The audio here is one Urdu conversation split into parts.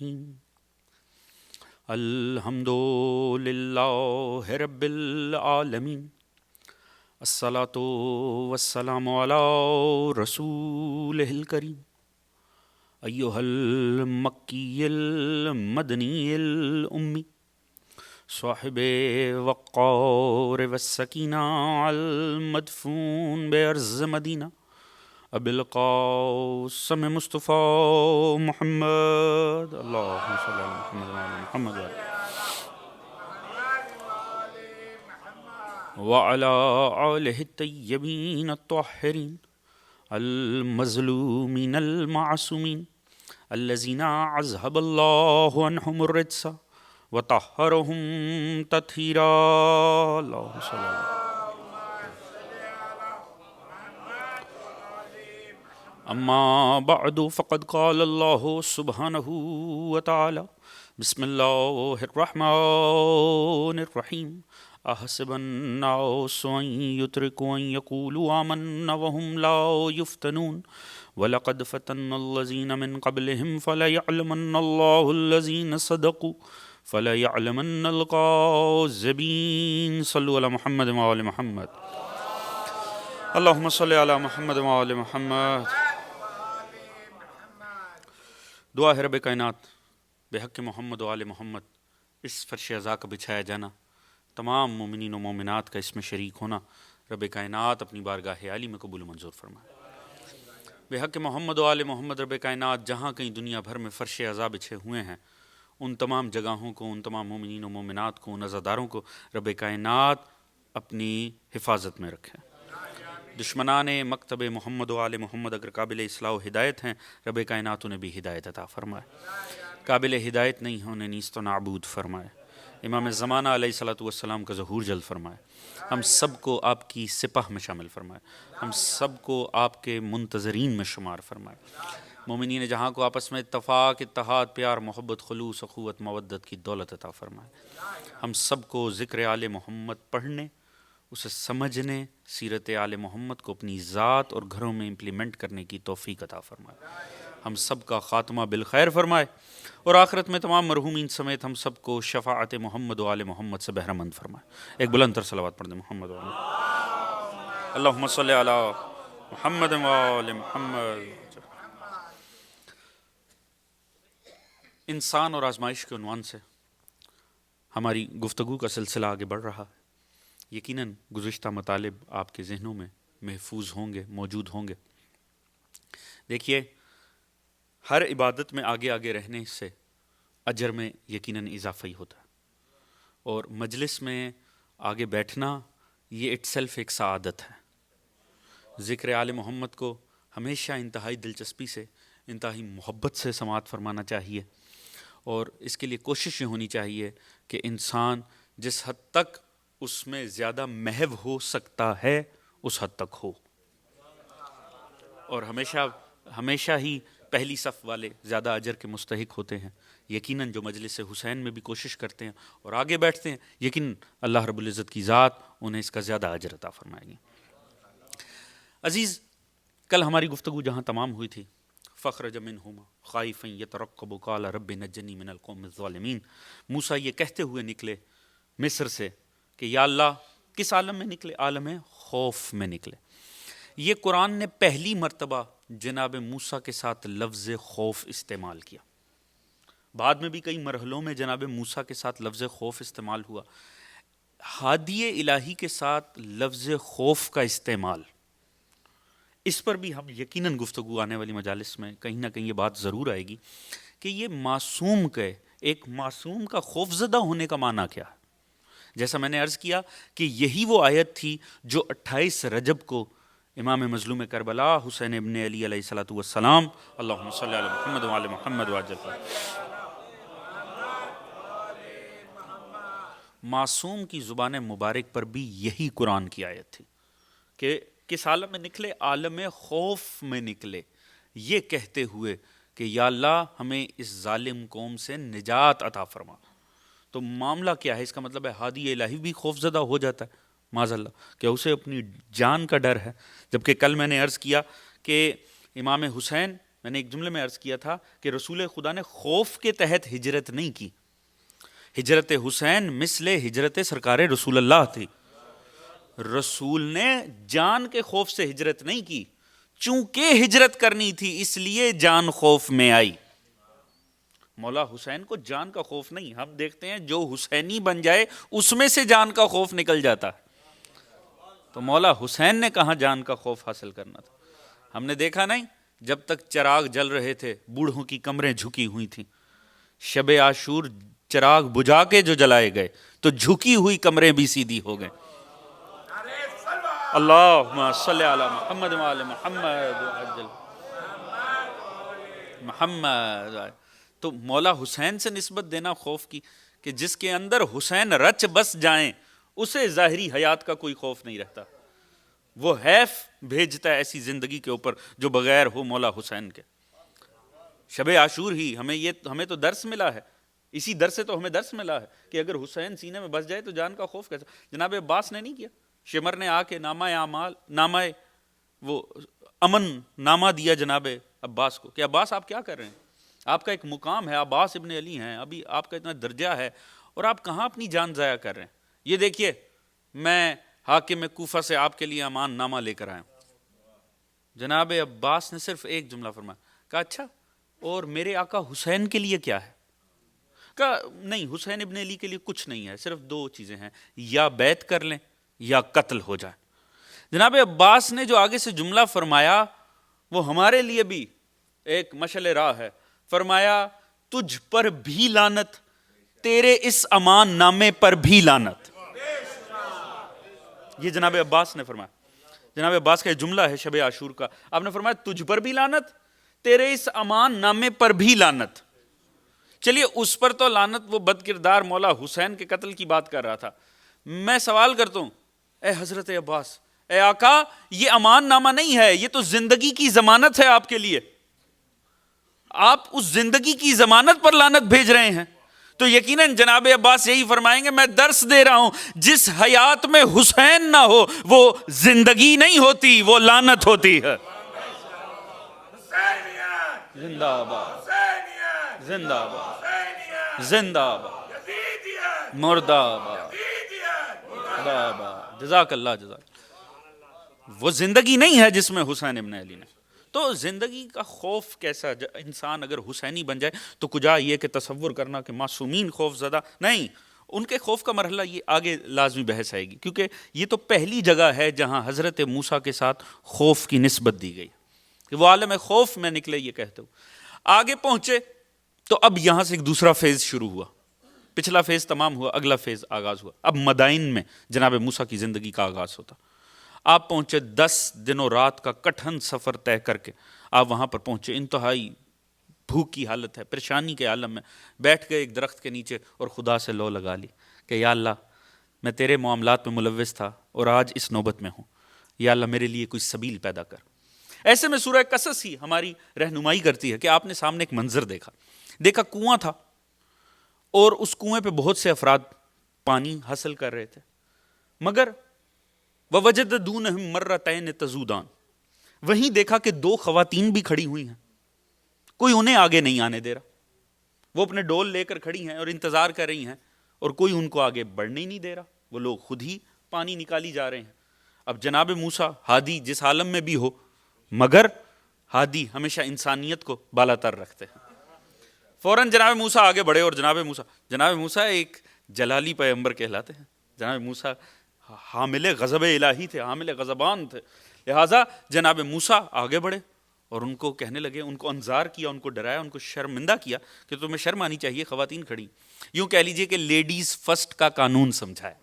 الرحیم الحمد للہ رب العالمین الصلاۃ والسلام علی رسولہ الکریم ایہا المکی المدنی الامی صاحب وقار والسکینہ المدفون بارض مدینہ ابی القاسم مصطفیٰ محمد اللہم صلی علی محمد وعلی محمد وعلی آلہ الطیبین الطاہرین المظلومین المعصومین الذین اذھب اللہ عنہم الرجس وطہرہم تطہیرا اللہم صلی علی اما بعد فقد قال اللہ سبحانہ وتعالی بسم اللہ الرحمن الرحیم احسب الناس ان یترکوا ان یقولوا آمنا وهم لا یفتنون ولقد فتنا الذین من قبلهم فلیعلمن اللہ الذین صدقوا فلیعلمن الکاذبین صلوا علی محمد وآل محمد اللہم صلی علی محمد وآل محمد. دعا ہے رب کائنات بحق محمد و آل محمد اس فرش عزا کا بچھایا جانا، تمام مومنین و مومنات کا اس میں شریک ہونا رب کائنات اپنی بارگاہ عالی میں قبول و منظور فرمائے. بحق محمد و آل محمد رب کائنات جہاں کہیں دنیا بھر میں فرش عزا بچھے ہوئے ہیں ان تمام جگہوں کو، ان تمام مومنین و مومنات کو، ان عزاداروں کو رب کائنات اپنی حفاظت میں رکھے. دشمنان مکتب محمد و آل محمد اگر قابل اصلاح و ہدایت ہیں رب کائنات انہیں بھی ہدایت عطا فرمائے، قابل ہدایت نہیں ہیں انہیں نیست و نابود فرمائے. امام زمانہ علیہ الصلوۃ والسلام کا ظہور جلد فرمائے. ہم سب کو آپ کی سپاہ میں شامل فرمائے، ہم سب کو آپ کے منتظرین میں شمار فرمائے. مومنین جہاں کو آپس میں اتفاق، اتحاد، پیار، محبت، خلوص، اخوت، مودت کی دولت عطا فرمائے. ہم سب کو ذکر آل محمد پڑھنے، اسے سمجھنے، سیرت آل محمد کو اپنی ذات اور گھروں میں امپلیمنٹ کرنے کی توفیق عطا فرمائے. ہم سب کا خاتمہ بالخیر فرمائے اور آخرت میں تمام مرحومین سمیت ہم سب کو شفاعت محمد و آل محمد سے بہرہ مند فرمائے. ایک بلند تر صلوات پڑھ دیں محمد و آل اللہم صلی علی محمد و آل محمد. انسان اور آزمائش کے عنوان سے ہماری گفتگو کا سلسلہ آگے بڑھ رہا ہے. یقیناً گزشتہ مطالب آپ کے ذہنوں میں محفوظ ہوں گے، موجود ہوں گے. دیکھیے، ہر عبادت میں آگے آگے رہنے سے اجر میں یقیناً اضافہ ہی ہوتا ہے، اور مجلس میں آگے بیٹھنا یہ اٹ سیلف ایک سعادت ہے. ذکر آل محمد کو ہمیشہ انتہائی دلچسپی سے، انتہائی محبت سے سماعت فرمانا چاہیے، اور اس کے لیے کوشش یہ ہونی چاہیے کہ انسان جس حد تک اس میں زیادہ محو ہو سکتا ہے اس حد تک ہو، اور ہمیشہ ہی پہلی صف والے زیادہ اجر کے مستحق ہوتے ہیں. یقیناً جو مجلس حسین میں بھی کوشش کرتے ہیں اور آگے بیٹھتے ہیں، یقیناً اللہ رب العزت کی ذات انہیں اس کا زیادہ اجر عطا فرمائے گی. عزیز، کل ہماری گفتگو جہاں تمام ہوئی تھی، فخرج منہما خائفا یترقب قال رب نجنی من القوم الظالمین، موسیٰ یہ کہتے ہوئے نکلے مصر سے کہ یا اللہ، کس عالم میں نکلے؟ عالم خوف میں نکلے. یہ قرآن نے پہلی مرتبہ جناب موسیٰ کے ساتھ لفظ خوف استعمال کیا. بعد میں بھی کئی مرحلوں میں جناب موسیٰ کے ساتھ لفظ خوف استعمال ہوا. ہادی الہی کے ساتھ لفظ خوف کا استعمال، اس پر بھی ہم یقیناً گفتگو آنے والی مجالس میں کہیں نہ کہیں یہ بات ضرور آئے گی کہ یہ معصوم کے، ایک معصوم کا خوف زدہ ہونے کا معنی کیا ہے. جیسا میں نے عرض کیا کہ یہی وہ آیت تھی جو 28 رجب کو امام مظلوم کربلا حسین ابن علی علیہ الصلوۃ والسلام اللہم صلی علی محمد وعلی محمد وعجل معصوم کی زبان مبارک پر بھی یہی قرآن کی آیت تھی کہ کس عالم میں نکلے؟ عالم خوف میں نکلے، یہ کہتے ہوئے کہ یا اللہ ہمیں اس ظالم قوم سے نجات عطا فرما. تو معاملہ کیا ہے؟ اس کا مطلب ہے ہادی الہی بھی خوف زدہ ہو جاتا ہے معاذ اللہ، کہ اسے اپنی جان کا ڈر ہے. جبکہ کل میں نے عرض کیا کہ امام حسین میں نے ایک جملے میں عرض کیا تھا کہ رسول خدا نے خوف کے تحت ہجرت نہیں کی. ہجرت حسین مثل ہجرت سرکار رسول اللہ تھی. رسول نے جان کے خوف سے ہجرت نہیں کی، چونکہ ہجرت کرنی تھی اس لیے جان خوف میں آئی. مولا حسین کو جان کا خوف نہیں. ہم دیکھتے ہیں جو حسینی بن جائے اس میں سے جان کا خوف نکل جاتا ہے. تو مولا حسین نے کہاں جان کا خوف حاصل کرنا تھا. ہم نے دیکھا نہیں جب تک چراغ جل رہے تھے بوڑھوں کی کمریں جھکی ہوئی تھیں. شب عاشور چراغ بجھا کے جو جلائے گئے تو جھکی ہوئی کمریں بھی سیدھی ہو گئیں. اللہم صلی علی محمد وعلی محمد محمد. تو مولا حسین سے نسبت دینا خوف کی کہ جس کے اندر حسین رچ بس جائیں اسے ظاہری حیات کا کوئی خوف نہیں رہتا. وہ حیف بھیجتا ہے ایسی زندگی کے اوپر جو بغیر ہو مولا حسین کے. شب عاشور ہی ہمیں تو درس ملا ہے. اسی درس سے تو ہمیں درس ملا ہے کہ اگر حسین سینے میں بس جائے تو جان کا خوف کیسا. جناب عباس نے نہیں کیا. شمر نے آ کے نامہ اعمال وہ امن نامہ دیا جناب عباس کو کہ عباس آپ کیا کر رہے ہیں، آپ کا ایک مقام ہے، عباس ابن علی ہیں، ابھی آپ کا اتنا درجہ ہے اور آپ کہاں اپنی جان ضائع کر رہے ہیں. یہ دیکھیے میں حاکم کوفہ سے آپ کے لیے امان نامہ لے کر آیا ہوں. جناب عباس نے صرف ایک جملہ فرمایا، کہا اچھا اور میرے آقا حسین کے لیے کیا ہے؟ کہا نہیں، حسین ابن علی کے لیے کچھ نہیں ہے، صرف دو چیزیں ہیں، یا بیعت کر لیں یا قتل ہو جائے. جناب عباس نے جو آگے سے جملہ فرمایا وہ ہمارے لیے بھی ایک مشعل راہ ہے. فرمایا تجھ پر بھی لعنت، تیرے اس امان نامے پر بھی لعنت. یہ جناب عباس نے فرمایا. جناب عباس کا یہ جملہ ہے شب عاشور کا. آپ نے فرمایا تجھ پر بھی لعنت، تیرے اس امان نامے پر بھی لعنت. چلیے اس پر تو لعنت، وہ بد کردار مولا حسین کے قتل کی بات کر رہا تھا. میں سوال کرتا ہوں اے حضرت عباس، اے آقا، یہ امان نامہ نہیں ہے، یہ تو زندگی کی ضمانت ہے آپ کے لیے. آپ اس زندگی کی ضمانت پر لعنت بھیج رہے ہیں. تو یقیناً جناب عباس یہی فرمائیں گے میں درس دے رہا ہوں، جس حیات میں حسین نہ ہو وہ زندگی نہیں ہوتی، وہ لعنت ہوتی ہے. زندہ آباد، زندہ آباد، زندہ آباد، مردہ آباد، مردہ آباد. جزاک اللہ جزاک. وہ زندگی نہیں ہے جس میں حسین ابن علی نے. تو زندگی کا خوف کیسا، انسان اگر حسینی بن جائے تو کجا یہ کہ تصور کرنا کہ معصومین خوف زدہ نہیں. ان کے خوف کا مرحلہ یہ آگے لازمی بحث آئے گی، کیونکہ یہ تو پہلی جگہ ہے جہاں حضرت موسیٰ کے ساتھ خوف کی نسبت دی گئی کہ وہ عالم خوف میں نکلے. یہ کہتے ہو آگے پہنچے تو اب یہاں سے ایک دوسرا فیز شروع ہوا. پچھلا فیز تمام ہوا، اگلا فیز آغاز ہوا. اب مدائن میں جناب موسیٰ کی زندگی کا آغاز ہوتا. آپ پہنچے 10 دنوں رات کا کٹھن سفر طے کر کے آپ وہاں پر پہنچے. انتہائی بھوک کی حالت ہے، پریشانی کے عالم میں بیٹھ گئے ایک درخت کے نیچے اور خدا سے لو لگا لی کہ یا اللہ میں تیرے معاملات میں ملوث تھا اور آج اس نوبت میں ہوں، یا اللہ میرے لیے کوئی سبیل پیدا کر. ایسے میں سورہ قصص ہی ہماری رہنمائی کرتی ہے کہ آپ نے سامنے ایک منظر دیکھا کنواں تھا اور اس کنویں پہ بہت سے افراد پانی حاصل کر رہے تھے، مگر وَوَجَدَ دُونَهُمْ مَرَّتَيْنِ تَزُودَانِ، وہیں دیکھا کہ 2 خواتین بھی کھڑی ہوئی ہیں، کوئی انہیں آگے نہیں آنے دے رہا. وہ اپنے ڈول لے کر کھڑی ہیں اور انتظار کر رہی ہیں اور کوئی ان کو آگے بڑھنے ہی نہیں دے رہا. وہ لوگ خود ہی پانی نکالی جا رہے ہیں. اب جناب موسیٰ ہادی جس عالم میں بھی ہو، مگر ہادی ہمیشہ انسانیت کو بالا تر رکھتے ہیں. فوراً جناب موسیٰ آگے بڑھے اور جناب موسیٰ ایک جلالی پیغمبر کہلاتے ہیں. جناب موسیٰ حامل غضب الہی تھے، حامل غضبان تھے. لہٰذا جناب موسیٰ آگے بڑھے اور ان کو کہنے لگے، ان کو انذار کیا، ان کو ڈرایا، ان کو شرمندہ کیا کہ تمہیں شرم آنی چاہیے، خواتین کھڑی. یوں کہہ لیجئے کہ لیڈیز فرسٹ کا قانون سمجھایا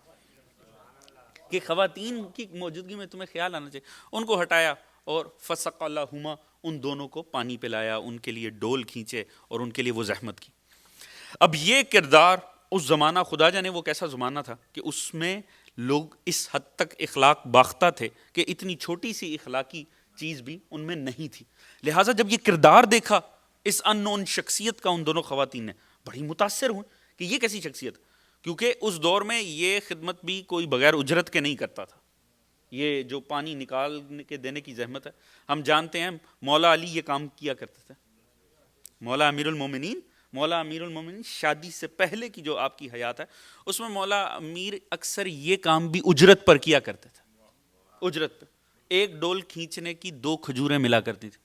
کہ خواتین کی موجودگی میں تمہیں خیال آنا چاہیے. ان کو ہٹایا اور فَسَقَ لَهُمَا، ان دونوں کو پانی پلایا، ان کے لیے ڈول کھینچے اور ان کے لیے وہ زحمت کی. اب یہ کردار اس زمانہ، خدا جانے وہ کیسا زمانہ تھا کہ اس میں لوگ اس حد تک اخلاق باختہ تھے کہ اتنی چھوٹی سی اخلاقی چیز بھی ان میں نہیں تھی. لہٰذا جب یہ کردار دیکھا اس ان نون شخصیت کا ان دونوں خواتین نے، بڑی متاثر ہوئیں کہ یہ کیسی شخصیت، کیونکہ اس دور میں یہ خدمت بھی کوئی بغیر اجرت کے نہیں کرتا تھا. یہ جو پانی نکال کے دینے کی زحمت ہے، ہم جانتے ہیں مولا علی یہ کام کیا کرتے تھے. مولا امیر المومنین شادی سے پہلے کی جو آپ کی حیات ہے اس میں مولا امیر اکثر یہ کام بھی اجرت پر کیا کرتے تھے. اجرت پہ ایک ڈول کھینچنے کی 2 کھجوریں ملا کرتی تھی.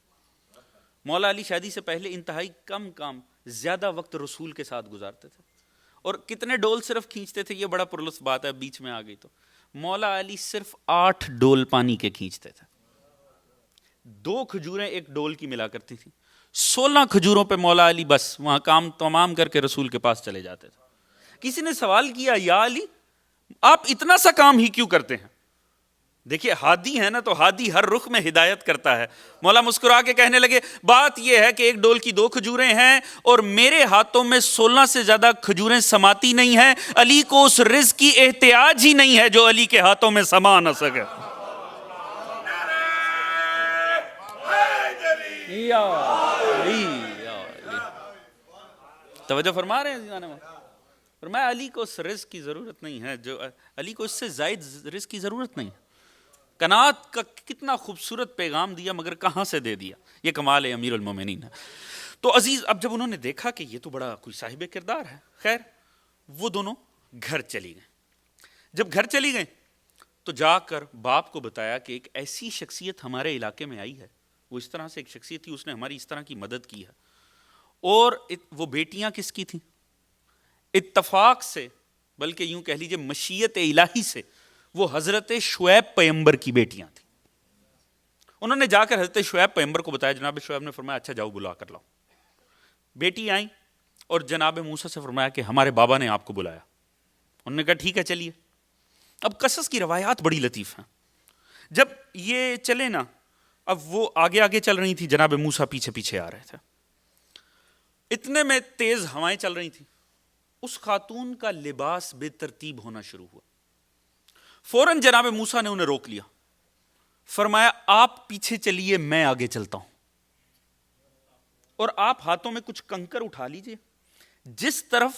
مولا علی شادی سے پہلے انتہائی کم کام، زیادہ وقت رسول کے ساتھ گزارتے تھے. اور کتنے ڈول صرف کھینچتے تھے، یہ بڑا پرلطف بات ہے، بیچ میں آ گئی تو مولا علی صرف 8 ڈول پانی کے کھینچتے تھے. 2 کھجوریں ایک ڈول کی ملا کرتی تھی. 16 کھجوروں پہ مولا علی بس وہاں کام تمام کر کے رسول کے پاس چلے جاتے تھے. کسی نے سوال کیا، یا علی آپ اتنا سا کام ہی کیوں کرتے ہیں؟ دیکھیے ہادی ہے نا، تو ہادی ہر رخ میں ہدایت کرتا ہے. مولا مسکرا کے کہنے لگے بات یہ ہے کہ ایک ڈول کی 2 کھجوریں ہیں اور میرے ہاتھوں میں 16 سے زیادہ کھجوریں سماتی نہیں ہیں. علی کو اس رزق کی احتیاج ہی نہیں ہے جو علی کے ہاتھوں میں سما نہ سکے. یا علی توجہ فرما رہے ہیں؟ فرمایا علی کو اس رزق کی ضرورت نہیں ہے، جو علی کو اس سے زائد رزق کی ضرورت نہیں ہے. قناعت کا کتنا خوبصورت پیغام دیا، مگر کہاں سے دے دیا. یہ کمال امیر المومنین ہے. تو عزیز اب جب انہوں نے دیکھا کہ یہ تو بڑا کوئی صاحب کردار ہے، خیر وہ دونوں گھر چلی گئیں. جب گھر چلی گئیں تو جا کر باپ کو بتایا کہ ایک ایسی شخصیت ہمارے علاقے میں آئی ہے، وہ اس طرح سے ایک شخصیت تھی، اس نے ہماری اس طرح کی مدد کی ہے. اور وہ بیٹیاں کس کی تھیں؟ اتفاق سے، بلکہ یوں کہہ لیجئے مشیت الہی سے، وہ حضرت شعیب پیغمبر کی بیٹیاں تھیں. انہوں نے جا کر حضرت شعیب پیغمبر کو بتایا. جناب شعیب نے فرمایا اچھا جاؤ بلا کر لاؤ. بیٹی آئیں اور جناب موسیٰ سے فرمایا کہ ہمارے بابا نے آپ کو بلایا. انہوں نے کہا ٹھیک ہے چلیے. اب قصص کی روایات بڑی لطیف ہیں. جب یہ چلے نا، اب وہ آگے آگے چل رہی تھی، جناب موسیٰ پیچھے پیچھے آ رہے تھے. اتنے میں تیز ہوائیں چل رہی تھیں. اس خاتون کا لباس بے ترتیب ہونا شروع ہوا. فوراً جناب موسیٰ نے انہیں روک لیا. فرمایا آپ پیچھے چلیے، میں آگے چلتا ہوں، اور آپ ہاتھوں میں کچھ کنکر اٹھا لیجئے. جس طرف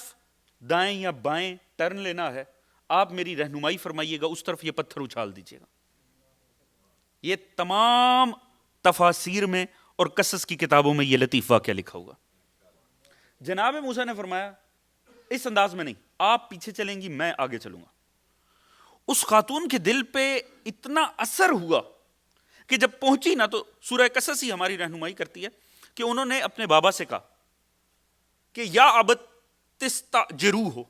دائیں یا بائیں ٹرن لینا ہے آپ میری رہنمائی فرمائیے گا، اس طرف یہ پتھر اچھال دیجئے گا. یہ تمام تفاسیر میں اور قصص کی کتابوں میں یہ لطیف واقعہ لکھا ہوا. جناب موسیٰ نے فرمایا اس انداز میں نہیں، آپ پیچھے چلیں گی، میں آگے چلوں گا. اس خاتون کے دل پہ اتنا اثر ہوا کہ جب پہنچی نا، تو سورہ قصص ہی ہماری رہنمائی کرتی ہے کہ انہوں نے اپنے بابا سے کہا کہ یا ابت تستاجروہ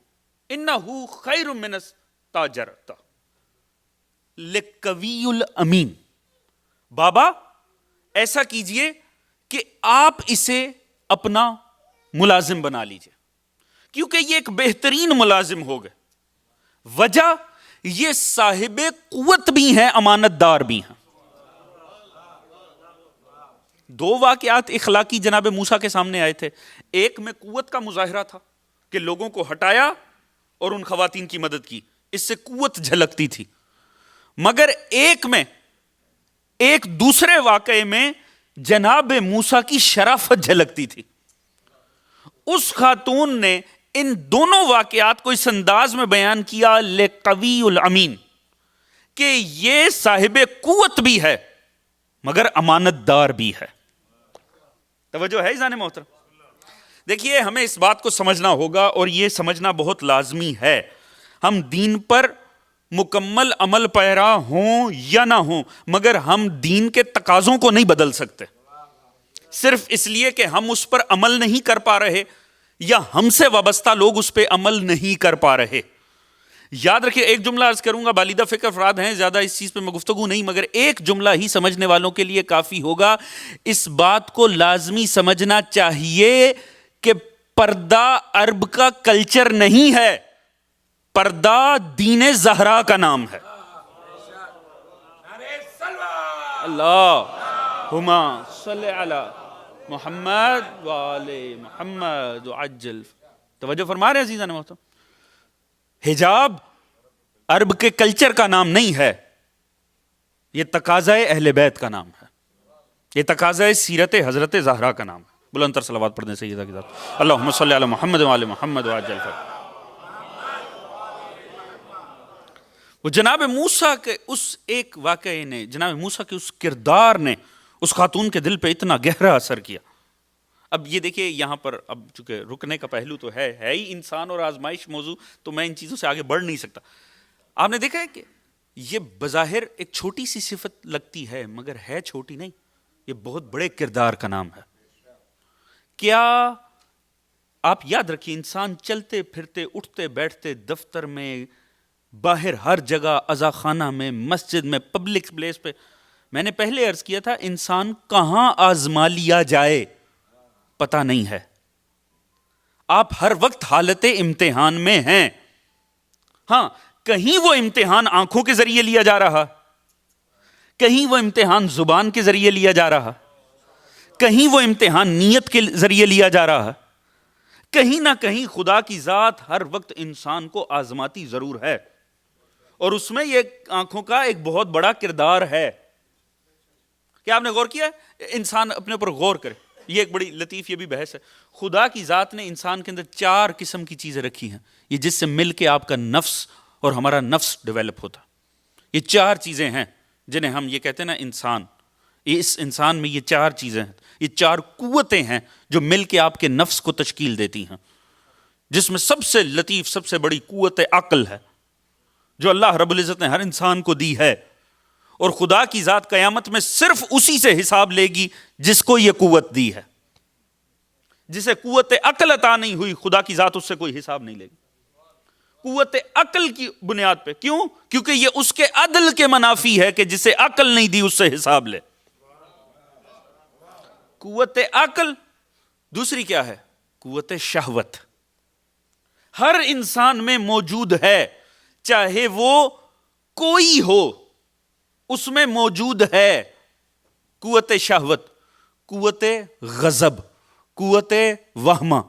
انہ خیر من استاجرت لقوی الامین. بابا ایسا کیجئے کہ آپ اسے اپنا ملازم بنا لیجئے، کیونکہ یہ ایک بہترین ملازم ہو گئے. وجہ یہ صاحب قوت بھی ہیں، امانت دار بھی ہیں. 2 واقعات اخلاقی جناب موسیٰ کے سامنے آئے تھے. ایک میں قوت کا مظاہرہ تھا کہ لوگوں کو ہٹایا اور ان خواتین کی مدد کی، اس سے قوت جھلکتی تھی. مگر ایک دوسرے واقعے میں جناب موسیٰ کی شرافت جھلکتی تھی. اس خاتون نے ان دونوں واقعات کو اس انداز میں بیان کیا لقوی الامین، کہ یہ صاحب قوت بھی ہے مگر امانت دار بھی ہے. توجہ ہے عزیزان محترم؟ دیکھیے ہمیں اس بات کو سمجھنا ہوگا، اور یہ سمجھنا بہت لازمی ہے. ہم دین پر مکمل عمل پیرا ہوں یا نہ ہوں، مگر ہم دین کے تقاضوں کو نہیں بدل سکتے صرف اس لیے کہ ہم اس پر عمل نہیں کر پا رہے یا ہم سے وابستہ لوگ اس پہ عمل نہیں کر پا رہے. یاد رکھیے، ایک جملہ عرض کروں گا، بالیدہ فکر افراد ہیں، زیادہ اس چیز پہ میں گفتگو نہیں، مگر ایک جملہ ہی سمجھنے والوں کے لیے کافی ہوگا. اس بات کو لازمی سمجھنا چاہیے کہ پردہ عرب کا کلچر نہیں ہے، پردہ دین زہرا کا نام ہے. اللہم صلی علی محمد وآل محمد وعجل. توجہ فرما رہے ہیں عزیزان محترم؟ حجاب عرب کے کلچر کا نام نہیں ہے، یہ تقاضۂ اہل بیت کا نام ہے، یہ تقاضۂ سیرت حضرت زہرا کا نام ہے. بلند تر صلوات پڑھنے سیدہ کی ذات. اللہم صلی علی محمد وآل محمد وعجل. وہ جناب موسیٰ کے اس ایک واقعے نے، جناب موسیٰ کے اس کردار نے اس خاتون کے دل پہ اتنا گہرا اثر کیا. اب یہ دیکھیے یہاں پر اب چونکہ رکنے کا پہلو تو ہے ہی انسان اور آزمائش موضوع، تو میں ان چیزوں سے آگے بڑھ نہیں سکتا. آپ نے دیکھا ہے کہ یہ بظاہر ایک چھوٹی سی صفت لگتی ہے مگر ہے چھوٹی نہیں، یہ بہت بڑے کردار کا نام ہے. کیا آپ یاد رکھیے، انسان چلتے پھرتے اٹھتے بیٹھتے دفتر میں، باہر ہر جگہ، عزا خانہ میں، مسجد میں، پبلک پلیس پہ، میں نے پہلے عرض کیا تھا انسان کہاں آزما لیا جائے پتہ نہیں ہے. آپ ہر وقت حالت امتحان میں ہیں. ہاں، کہیں وہ امتحان آنکھوں کے ذریعے لیا جا رہا، کہیں وہ امتحان زبان کے ذریعے لیا جا رہا، کہیں وہ امتحان نیت کے ذریعے لیا جا رہا، کہیں نہ کہیں خدا کی ذات ہر وقت انسان کو آزماتی ضرور ہے، اور اس میں یہ آنکھوں کا ایک بہت بڑا کردار ہے. کیا آپ نے غور کیا ہے؟ انسان اپنے اوپر غور کرے، یہ ایک بڑی لطیف یہ بھی بحث ہے. خدا کی ذات نے انسان کے اندر 4 قسم کی چیزیں رکھی ہیں، یہ جس سے مل کے آپ کا نفس اور ہمارا نفس ڈیولپ ہوتا. یہ 4 چیزیں ہیں جنہیں ہم یہ کہتے ہیں نا انسان. اس انسان میں یہ 4 چیزیں ہیں، یہ 4 قوتیں ہیں جو مل کے آپ کے نفس کو تشکیل دیتی ہیں، جس میں سب سے لطیف سب سے بڑی قوت عقل ہے جو اللہ رب العزت نے ہر انسان کو دی ہے. اور خدا کی ذات قیامت میں صرف اسی سے حساب لے گی جس کو یہ قوت دی ہے. جسے قوت عقل عطا نہیں ہوئی خدا کی ذات اس سے کوئی حساب نہیں لے گی. قوت عقل کی بنیاد پہ. کیوں؟ کیونکہ یہ اس کے عدل کے منافی ہے کہ جسے عقل نہیں دی اس سے حساب لے. قوت عقل. دوسری کیا ہے؟ قوت شہوت. ہر انسان میں موجود ہے، چاہے وہ کوئی ہو اس میں موجود ہے قوت شہوت، قوت غضب، قوت وہمہ.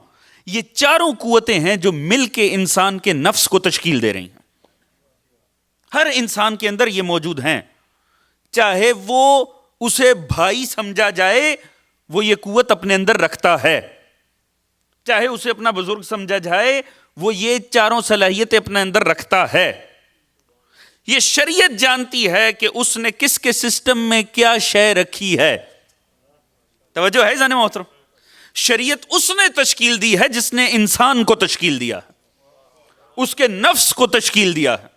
یہ 4 قوتیں ہیں جو مل کے انسان کے نفس کو تشکیل دے رہی ہیں. ہر انسان کے اندر یہ موجود ہیں، چاہے وہ اسے بھائی سمجھا جائے وہ یہ قوت اپنے اندر رکھتا ہے، چاہے اسے اپنا بزرگ سمجھا جائے وہ یہ 4 صلاحیتیں اپنے اندر رکھتا ہے. یہ شریعت جانتی ہے کہ اس نے کس کے سسٹم میں کیا شے رکھی ہے. توجہ ہے ذہن محترم؟ شریعت اس نے تشکیل دی ہے جس نے انسان کو تشکیل دیا ہے، اس کے نفس کو تشکیل دیا ہے.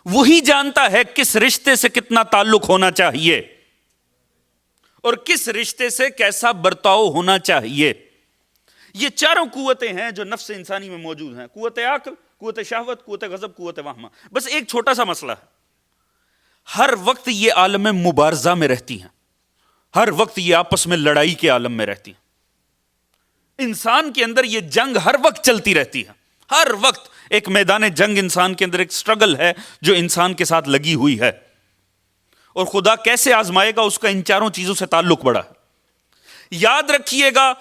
وہی جانتا ہے کس رشتے سے کتنا تعلق ہونا چاہیے اور کس رشتے سے کیسا برتاؤ ہونا چاہیے. یہ 4 قوتیں ہیں جو نفس انسانی میں موجود ہیں، قوت عقل، قوت شہوت، قوت غضب، قوت وہمہ. بس ایک چھوٹا سا مسئلہ ہے، ہر وقت یہ عالم مبارزہ میں رہتی ہیں، ہر وقت یہ آپس میں لڑائی کے عالم میں رہتی ہیں. انسان کے اندر یہ جنگ ہر وقت چلتی رہتی ہے، ہر وقت ایک میدان جنگ انسان کے اندر ایک سٹرگل ہے جو انسان کے ساتھ لگی ہوئی ہے. اور خدا کیسے آزمائے گا اس کا ان 4 چیزوں سے تعلق بڑا ہے. یاد رکھیے گا،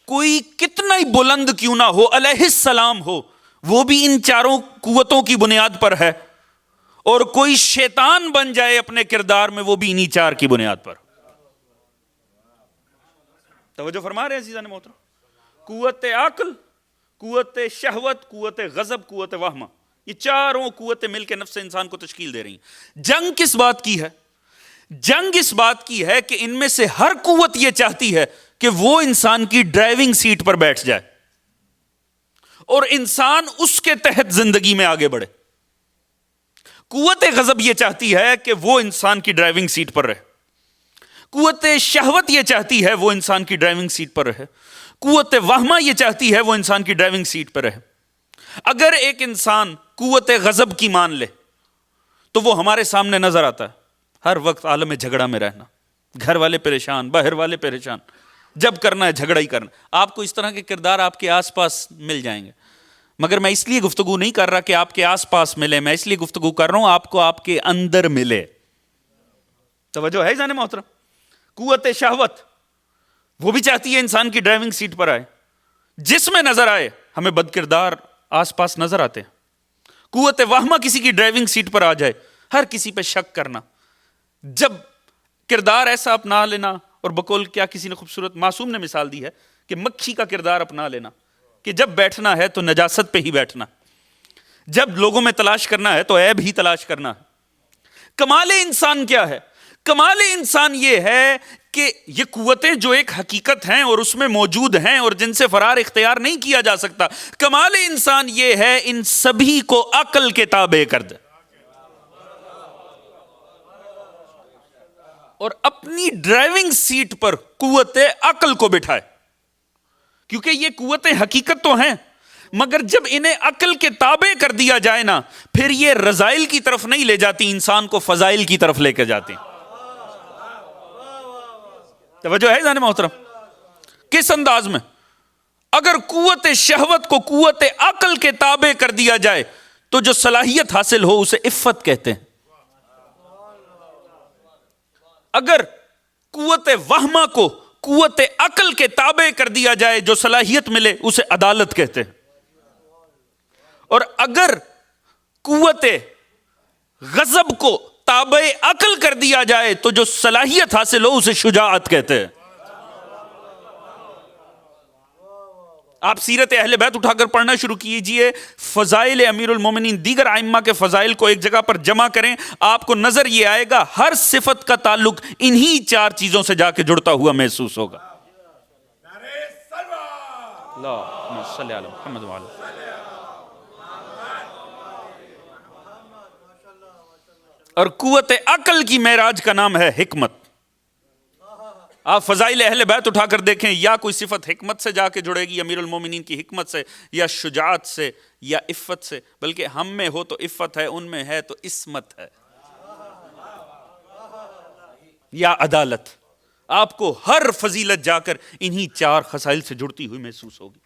کوئی کتنا ہی بلند کیوں نہ ہو، علیہ السلام ہو، وہ بھی ان 4 قوتوں کی بنیاد پر ہے. اور کوئی شیطان بن جائے اپنے کردار میں وہ بھی انہی 4 کی بنیاد پر. توجہ فرما رہے ہیں عزیزان محترم؟ قوت عقل، قوت شہوت، قوت غضب، قوت وہمہ، یہ 4 قوتیں مل کے نفس انسان کو تشکیل دے رہی ہیں. جنگ کس بات کی ہے؟ جنگ اس بات کی ہے کہ ان میں سے ہر قوت یہ چاہتی ہے کہ وہ انسان کی ڈرائیونگ سیٹ پر بیٹھ جائے اور انسان اس کے تحت زندگی میں آگے بڑھے. قوت غضب یہ چاہتی ہے کہ وہ انسان کی ڈرائیونگ سیٹ پر رہے. قوت شہوت یہ چاہتی ہے وہ انسان کی ڈرائیونگ سیٹ پر رہے. قوت وہمہ یہ چاہتی ہے وہ انسان کی ڈرائیونگ سیٹ پر رہے. اگر ایک انسان قوت غضب کی مان لے تو وہ ہمارے سامنے نظر آتا ہے، ہر وقت عالم جھگڑا میں رہنا، گھر والے پریشان، باہر والے پریشان، جب کرنا ہے جھگڑا ہی کرنا. آپ کو اس طرح کے کردار آپ کے آس پاس مل جائیں گے، مگر میں اس لیے گفتگو نہیں کر رہا کہ آپ کے آس پاس ملے، میں اس لیے گفتگو کر رہا ہوں آپ کو آپ کے اندر ملے. توجہ ہے ذہن محترم؟ قوت شہوت وہ بھی چاہتی ہے انسان کی ڈرائیونگ سیٹ پر آئے، جس میں نظر آئے. ہمیں بد کردار آس پاس نظر آتے ہیں. قوت وہمہ کسی کی ڈرائیونگ سیٹ پر آ جائے، ہر کسی پہ شک کرنا، جب کردار ایسا اپنا لینا. اور بقول کیا کسی نے خوبصورت معصوم نے مثال دی ہے کہ مکھی کا کردار اپنا لینا کہ جب بیٹھنا ہے تو نجاست پہ ہی بیٹھنا. جب لوگوں میں تلاش کرنا ہے تو عیب ہی تلاش کرنا ہے. کمال انسان کیا ہے؟ کمال انسان یہ ہے کہ یہ قوتیں جو ایک حقیقت ہیں اور اس میں موجود ہیں اور جن سے فرار اختیار نہیں کیا جا سکتا، کمال انسان یہ ہے ان سبھی کو عقل کے تابع کر دے اور اپنی ڈرائیونگ سیٹ پر قوت عقل کو بٹھائے. کیونکہ یہ قوتیں حقیقت تو ہیں، مگر جب انہیں عقل کے تابع کر دیا جائے نا، پھر یہ رذائل کی طرف نہیں لے جاتی، انسان کو فضائل کی طرف لے کے جاتی. توجہ ہے جان محترم؟ کس انداز میں؟ اگر قوت شہوت کو قوت عقل کے تابع کر دیا جائے تو جو صلاحیت حاصل ہو اسے عفت کہتے ہیں. اگر قوت وہمہ کو قوت عقل کے تابع کر دیا جائے، جو صلاحیت ملے، اسے عدالت کہتے ہیں. اور اگر قوت غضب کو تابع عقل کر دیا جائے تو جو صلاحیت حاصل ہو اسے شجاعت کہتے ہیں. آپ سیرت اہل بیت اٹھا کر پڑھنا شروع کیجئے، فضائل امیر المومنین، دیگر ائمہ کے فضائل کو ایک جگہ پر جمع کریں، آپ کو نظر یہ آئے گا ہر صفت کا تعلق انہی 4 چیزوں سے جا کے جڑتا ہوا محسوس ہوگا. اللہم صلی علی محمد وعلی. اور قوت عقل کی معراج کا نام ہے حکمت. آپ فضائل اہل بیت اٹھا کر دیکھیں، یا کوئی صفت حکمت سے جا کے جڑے گی، امیر المومنین کی حکمت سے، یا شجاعت سے، یا عفت سے. بلکہ ہم میں ہو تو عفت ہے، ان میں ہے تو عصمت ہے، یا عدالت. آپ کو ہر فضیلت جا کر انہی 4 خصائل سے جڑتی ہوئی محسوس ہوگی.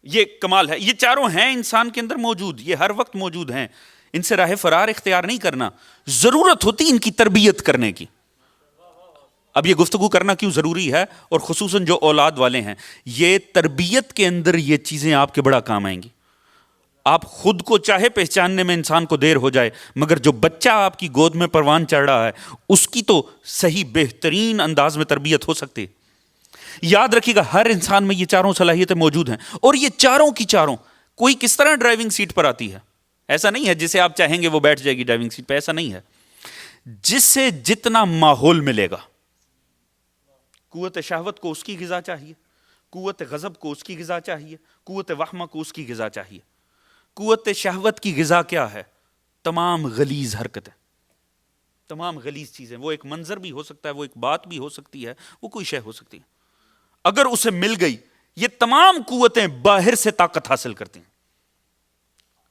یہ کمال ہے. یہ چاروں ہیں انسان کے اندر موجود، یہ ہر وقت موجود ہیں. ان سے راہ فرار اختیار نہیں کرنا، ضرورت ہوتی ان کی تربیت کرنے کی. اب یہ گفتگو کرنا کیوں ضروری ہے، اور خصوصاً جو اولاد والے ہیں، یہ تربیت کے اندر یہ چیزیں آپ کے بڑا کام آئیں گی. آپ خود کو چاہے پہچاننے میں انسان کو دیر ہو جائے، مگر جو بچہ آپ کی گود میں پروان چڑھ رہا ہے اس کی تو صحیح بہترین انداز میں تربیت ہو سکتی ہے. یاد رکھیے گا ہر انسان میں یہ چاروں صلاحیتیں موجود ہیں، اور یہ چاروں کی چاروں. کوئی کس طرح ڈرائیونگ سیٹ پر آتی ہے؟ ایسا نہیں ہے جسے آپ چاہیں گے وہ بیٹھ جائے گی ڈرائیونگ سیٹ پہ، ایسا نہیں ہے. جسے جتنا ماحول ملے گا، قوت شہوت کو اس کی غذا چاہیے، قوت غضب کو اس کی غذا چاہیے، قوت وہمہ کو اس کی غذا چاہیے. قوت شہوت کی غذا کیا ہے؟ تمام غلیظ حرکتیں، تمام غلیظ چیزیں. وہ ایک منظر بھی ہو سکتا ہے، وہ ایک بات بھی ہو سکتی ہے، وہ کوئی شے ہو سکتی ہے. اگر اسے مل گئی، یہ تمام قوتیں باہر سے طاقت حاصل کرتی ہیں.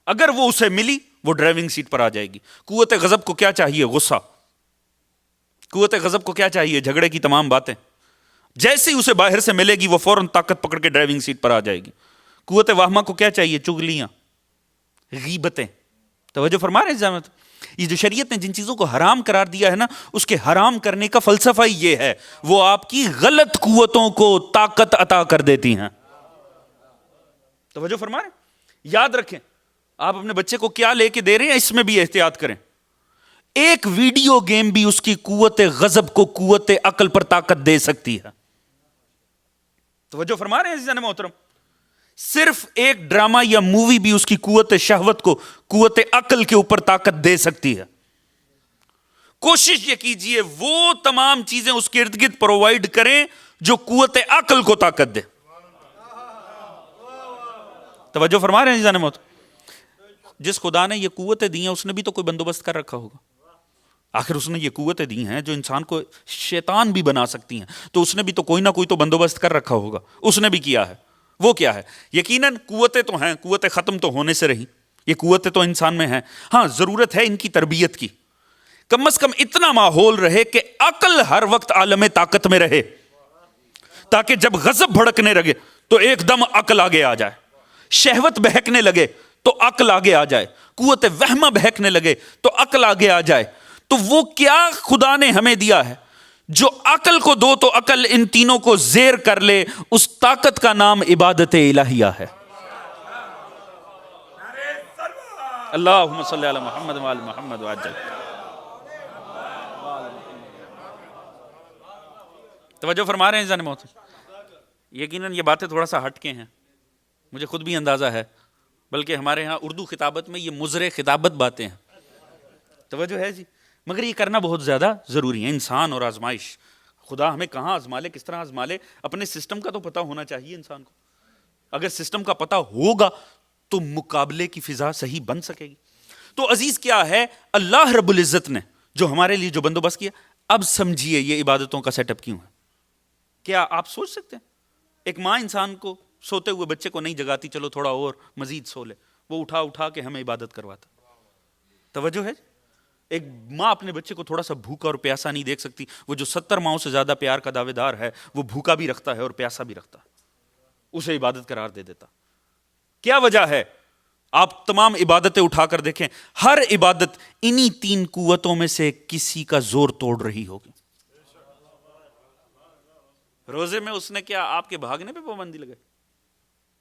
اگر وہ اسے ملی، وہ ڈرائیونگ سیٹ پر آ جائے گی. قوت غضب کو کیا چاہیے؟ غصہ. قوت غضب کو کیا چاہیے؟ جھگڑے کی تمام باتیں. جیسے ہی اسے باہر سے ملے گی وہ فوراً طاقت پکڑ کے ڈرائیونگ سیٹ پر آ جائے گی. قوت وہمہ کو کیا چاہیے؟ چغلیاں، غیبتیں. توجہ فرما رہے ہیں جامعت؟ یہ جو شریعت نے جن چیزوں کو حرام قرار دیا ہے نا، اس کے حرام کرنے کا فلسفہ ہی یہ ہے، وہ آپ کی غلط قوتوں کو طاقت عطا کر دیتی ہیں. توجہ فرما رہے ہیں؟ یاد رکھیں، آپ اپنے بچے کو کیا لے کے دے رہے ہیں اس میں بھی احتیاط کریں. ایک ویڈیو گیم بھی اس کی قوت غضب کو قوت عقل پر طاقت دے سکتی ہے. توجہ فرما رہے ہیں عزیزان محترم؟ صرف ایک ڈرامہ یا مووی بھی اس کی قوت شہوت کو قوت عقل کے اوپر طاقت دے سکتی ہے. کوشش یہ کیجئے وہ تمام چیزیں اس کے ارد گرد پرووائڈ کریں جو قوت عقل کو طاقت دے. توجہ فرما رہے ہیں عزیزان محترم؟ جس خدا نے یہ قوتیں دی ہیں اس نے بھی تو کوئی بندوبست کر رکھا ہوگا. آخر اس نے یہ قوتیں دی ہیں جو انسان کو شیطان بھی بنا سکتی ہیں، تو اس نے بھی تو کوئی نہ کوئی تو بندوبست کر رکھا ہوگا. اس نے بھی کیا ہے. وہ کیا ہے؟ یقیناً قوتیں تو ہیں، قوتیں ختم تو ہونے سے رہی، یہ قوتیں تو انسان میں ہیں. ہاں ضرورت ہے ان کی تربیت کی. کم از کم اتنا ماحول رہے کہ عقل ہر وقت عالم طاقت میں رہے، تاکہ جب غضب بھڑکنے لگے تو ایک دم عقل آگے آ جائے، شہوت بہکنے لگے تو عقل آگے آ جائے، قوت وہمہ بہکنے لگے تو عقل آگے آ جائے. تو وہ کیا خدا نے ہمیں دیا ہے جو عقل کو دو تو عقل ان تینوں کو زیر کر لے، اس طاقت کا نام عبادت الہیہ ہے. اللہم صلی علی محمد وعلی محمد وعجل. توجہ فرما رہے ہیں جان محترم؟ یقیناً یہ باتیں تھوڑا سا ہٹ کے ہیں، مجھے خود بھی اندازہ ہے، بلکہ ہمارے ہاں اردو خطابت میں یہ مضر خطابت باتیں ہیں. توجہ ہے جی. مگر یہ کرنا بہت زیادہ ضروری ہے. انسان اور آزمائش، خدا ہمیں کہاں آزما لے، کس طرح آزما لے، اپنے سسٹم کا تو پتہ ہونا چاہیے انسان کو. اگر سسٹم کا پتہ ہوگا تو مقابلے کی فضا صحیح بن سکے گی. تو عزیز کیا ہے اللہ رب العزت نے جو ہمارے لیے جو بندوبست کیا. اب سمجھیے یہ عبادتوں کا سیٹ اپ کیوں ہے. کیا آپ سوچ سکتے ہیں ایک ماں انسان کو، سوتے ہوئے بچے کو نہیں جگاتی، چلو تھوڑا اور مزید سو لے، وہ اٹھا اٹھا کے ہمیں عبادت کرواتا. توجہ ہے. ایک ماں اپنے بچے کو تھوڑا سا بھوکا اور پیاسا نہیں دیکھ سکتی. وہ جو 70 ماؤں سے زیادہ پیار کا دعوے دار ہے، وہ بھوکا بھی رکھتا ہے اور پیاسا بھی رکھتا ہے، اسے عبادت قرار دے دیتا. کیا وجہ ہے؟ آپ تمام عبادتیں اٹھا کر دیکھیں، ہر عبادت انہی 3 قوتوں میں سے کسی کا زور توڑ رہی ہوگی. روزے میں اس نے کیا آپ کے بھاگنے پہ پابندی لگائی؟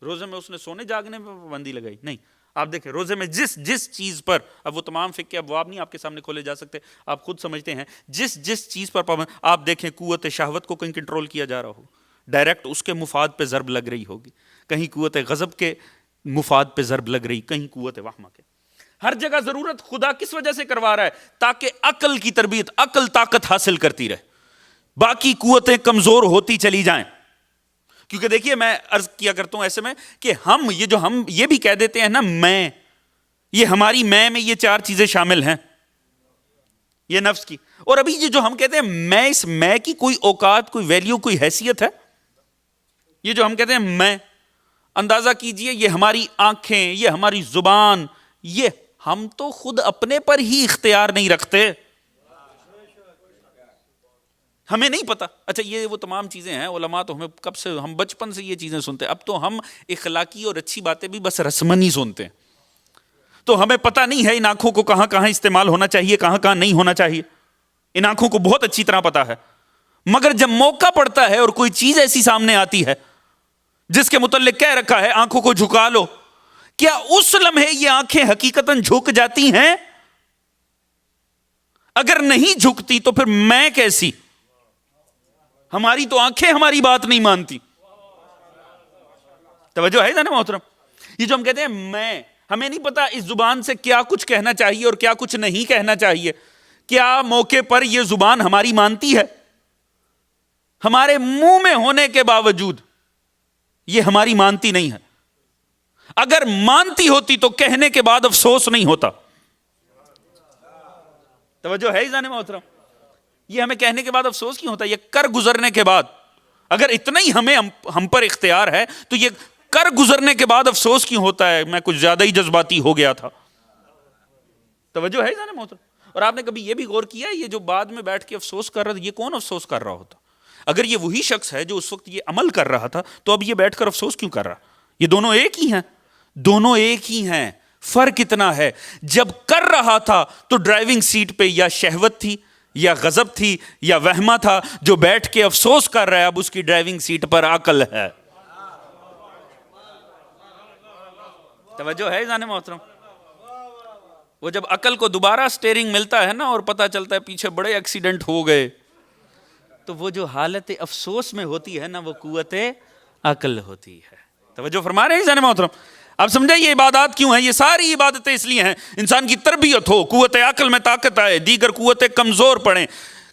روزے میں اس نے سونے جاگنے پہ پابندی لگائی؟ نہیں. آپ دیکھیں روزے میں جس چیز پر، اب وہ تمام فقہ کے ابواب نہیں آپ کے سامنے کھولے جا سکتے، آپ خود سمجھتے ہیں، جس چیز پر پابند، آپ دیکھیں قوت شہوت کو کہیں کنٹرول کیا جا رہا ہو، ڈائریکٹ اس کے مفاد پہ ضرب لگ رہی ہوگی، کہیں قوت غضب کے مفاد پہ ضرب لگ رہی، کہیں قوت وہمہ کے. ہر جگہ ضرورت خدا کس وجہ سے کروا رہا ہے؟ تاکہ عقل کی تربیت، عقل طاقت حاصل کرتی رہے، باقی قوتیں کمزور ہوتی چلی جائیں. کیونکہ دیکھیے میں عرض کیا کرتا ہوں ایسے میں کہ ہم یہ بھی کہہ دیتے ہیں نا میں، یہ ہماری میں یہ 4 چیزیں شامل ہیں، یہ نفس کی. اور ابھی یہ جو ہم کہتے ہیں میں، اس میں کی کوئی اوقات، کوئی ویلیو، کوئی حیثیت ہے؟ یہ جو ہم کہتے ہیں میں، اندازہ کیجئے یہ ہماری آنکھیں، یہ ہماری زبان، یہ ہم تو خود اپنے پر ہی اختیار نہیں رکھتے. ہمیں نہیں پتا. اچھا یہ وہ تمام چیزیں ہیں، علماء تو ہمیں کب سے، ہم بچپن سے یہ چیزیں سنتے ہیں. اب تو ہم اخلاقی اور اچھی باتیں بھی بس رسمن ہی سنتے ہیں. تو ہمیں پتہ نہیں ہے ان آنکھوں کو کہاں کہاں استعمال ہونا چاہیے، کہاں کہاں نہیں ہونا چاہیے. ان آنکھوں کو بہت اچھی طرح پتا ہے. مگر جب موقع پڑتا ہے اور کوئی چیز ایسی سامنے آتی ہے جس کے متعلق کہہ رکھا ہے آنکھوں کو جھکا لو، کیا اس لمحے یہ آنکھیں حقیقتاً جھک جاتی ہیں؟ اگر نہیں جھکتی تو پھر میں کیسی؟ ہماری تو آنکھیں ہماری بات نہیں مانتی. توجہ ہے نا محترم. یہ جو ہم کہتے ہیں میں، ہمیں نہیں پتا اس زبان سے کیا کچھ کہنا چاہیے اور کیا کچھ نہیں کہنا چاہیے. کیا موقع پر یہ زبان ہماری مانتی ہے؟ ہمارے منہ میں ہونے کے باوجود یہ ہماری مانتی نہیں ہے. اگر مانتی ہوتی تو کہنے کے بعد افسوس نہیں ہوتا. توجہ ہے جانے محترم. یہ ہمیں کہنے کے بعد افسوس کیوں ہوتا ہے؟ یہ کر گزرنے کے بعد، اگر اتنا ہی ہم پر اختیار ہے تو یہ کر گزرنے کے بعد افسوس کیوں ہوتا ہے؟ میں کچھ زیادہ ہی جذباتی ہو گیا تھا. توجہ ہے جانے محترم. اور آپ نے کبھی یہ بھی غور کیا ہے یہ جو بعد میں بیٹھ کے افسوس کر رہا تھا، یہ کون افسوس کر رہا ہوتا؟ اگر یہ وہی شخص ہے جو اس وقت یہ عمل کر رہا تھا تو اب یہ بیٹھ کر افسوس کیوں کر رہا؟ یہ دونوں ایک ہی ہیں. دونوں ایک ہی ہیں. فرق اتنا ہے جب کر رہا تھا تو ڈرائیونگ سیٹ پہ یا شہوت تھی یا غضب تھی یا وہمہ تھا، جو بیٹھ کے افسوس کر رہا ہے اب اس کی ڈرائیونگ سیٹ پر عقل ہے. توجہ ہے جانے محترم. وہ جب عقل کو دوبارہ سٹیئرنگ ملتا ہے نا اور پتہ چلتا ہے پیچھے بڑے ایکسیڈنٹ ہو گئے، تو وہ جو حالت افسوس میں ہوتی ہے نا وہ قوت عقل ہوتی ہے. توجہ فرما رہے ہیں جانے محترم. اب سمجھیں یہ عبادات کیوں ہیں؟ یہ ساری عبادتیں اس لیے ہیں انسان کی تربیت ہو، قوت عقل میں طاقت آئے، دیگر قوتیں کمزور پڑیں.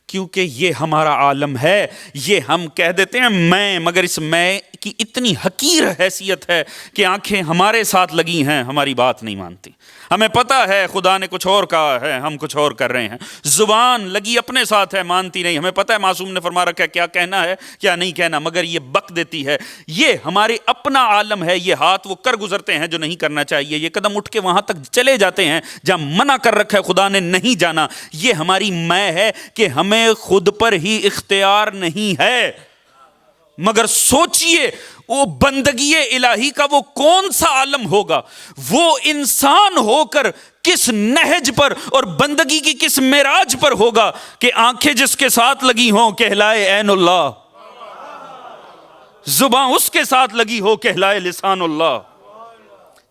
کیونکہ یہ ہمارا عالم ہے. یہ ہم کہہ دیتے ہیں میں، مگر اس میں کی اتنی حقیر حیثیت ہے کہ آنکھیں ہمارے ساتھ لگی ہیں، ہماری بات نہیں مانتی. ہمیں پتہ ہے خدا نے کچھ اور کہا ہے، ہم کچھ اور کر رہے ہیں. زبان لگی اپنے ساتھ ہے، مانتی نہیں. ہمیں پتہ ہے معصوم نے فرما رکھا ہے کیا کہنا ہے کیا نہیں کہنا، مگر یہ بک دیتی ہے. یہ ہمارے اپنا عالم ہے. یہ ہاتھ وہ کر گزرتے ہیں جو نہیں کرنا چاہیے، یہ قدم اٹھ کے وہاں تک چلے جاتے ہیں جہاں منع کر رکھا ہے خدا نے نہیں جانا. یہ ہماری میں ہے کہ ہمیں خود پر ہی اختیار نہیں ہے. مگر سوچئے وہ بندگی الہی کا وہ کون سا عالم ہوگا، وہ انسان ہو کر کس نہج پر اور بندگی کی کس معراج پر ہوگا کہ آنکھیں جس کے ساتھ لگی ہوں کہلائے عین اللہ، زبان اس کے ساتھ لگی ہو کہلائے لسان اللہ،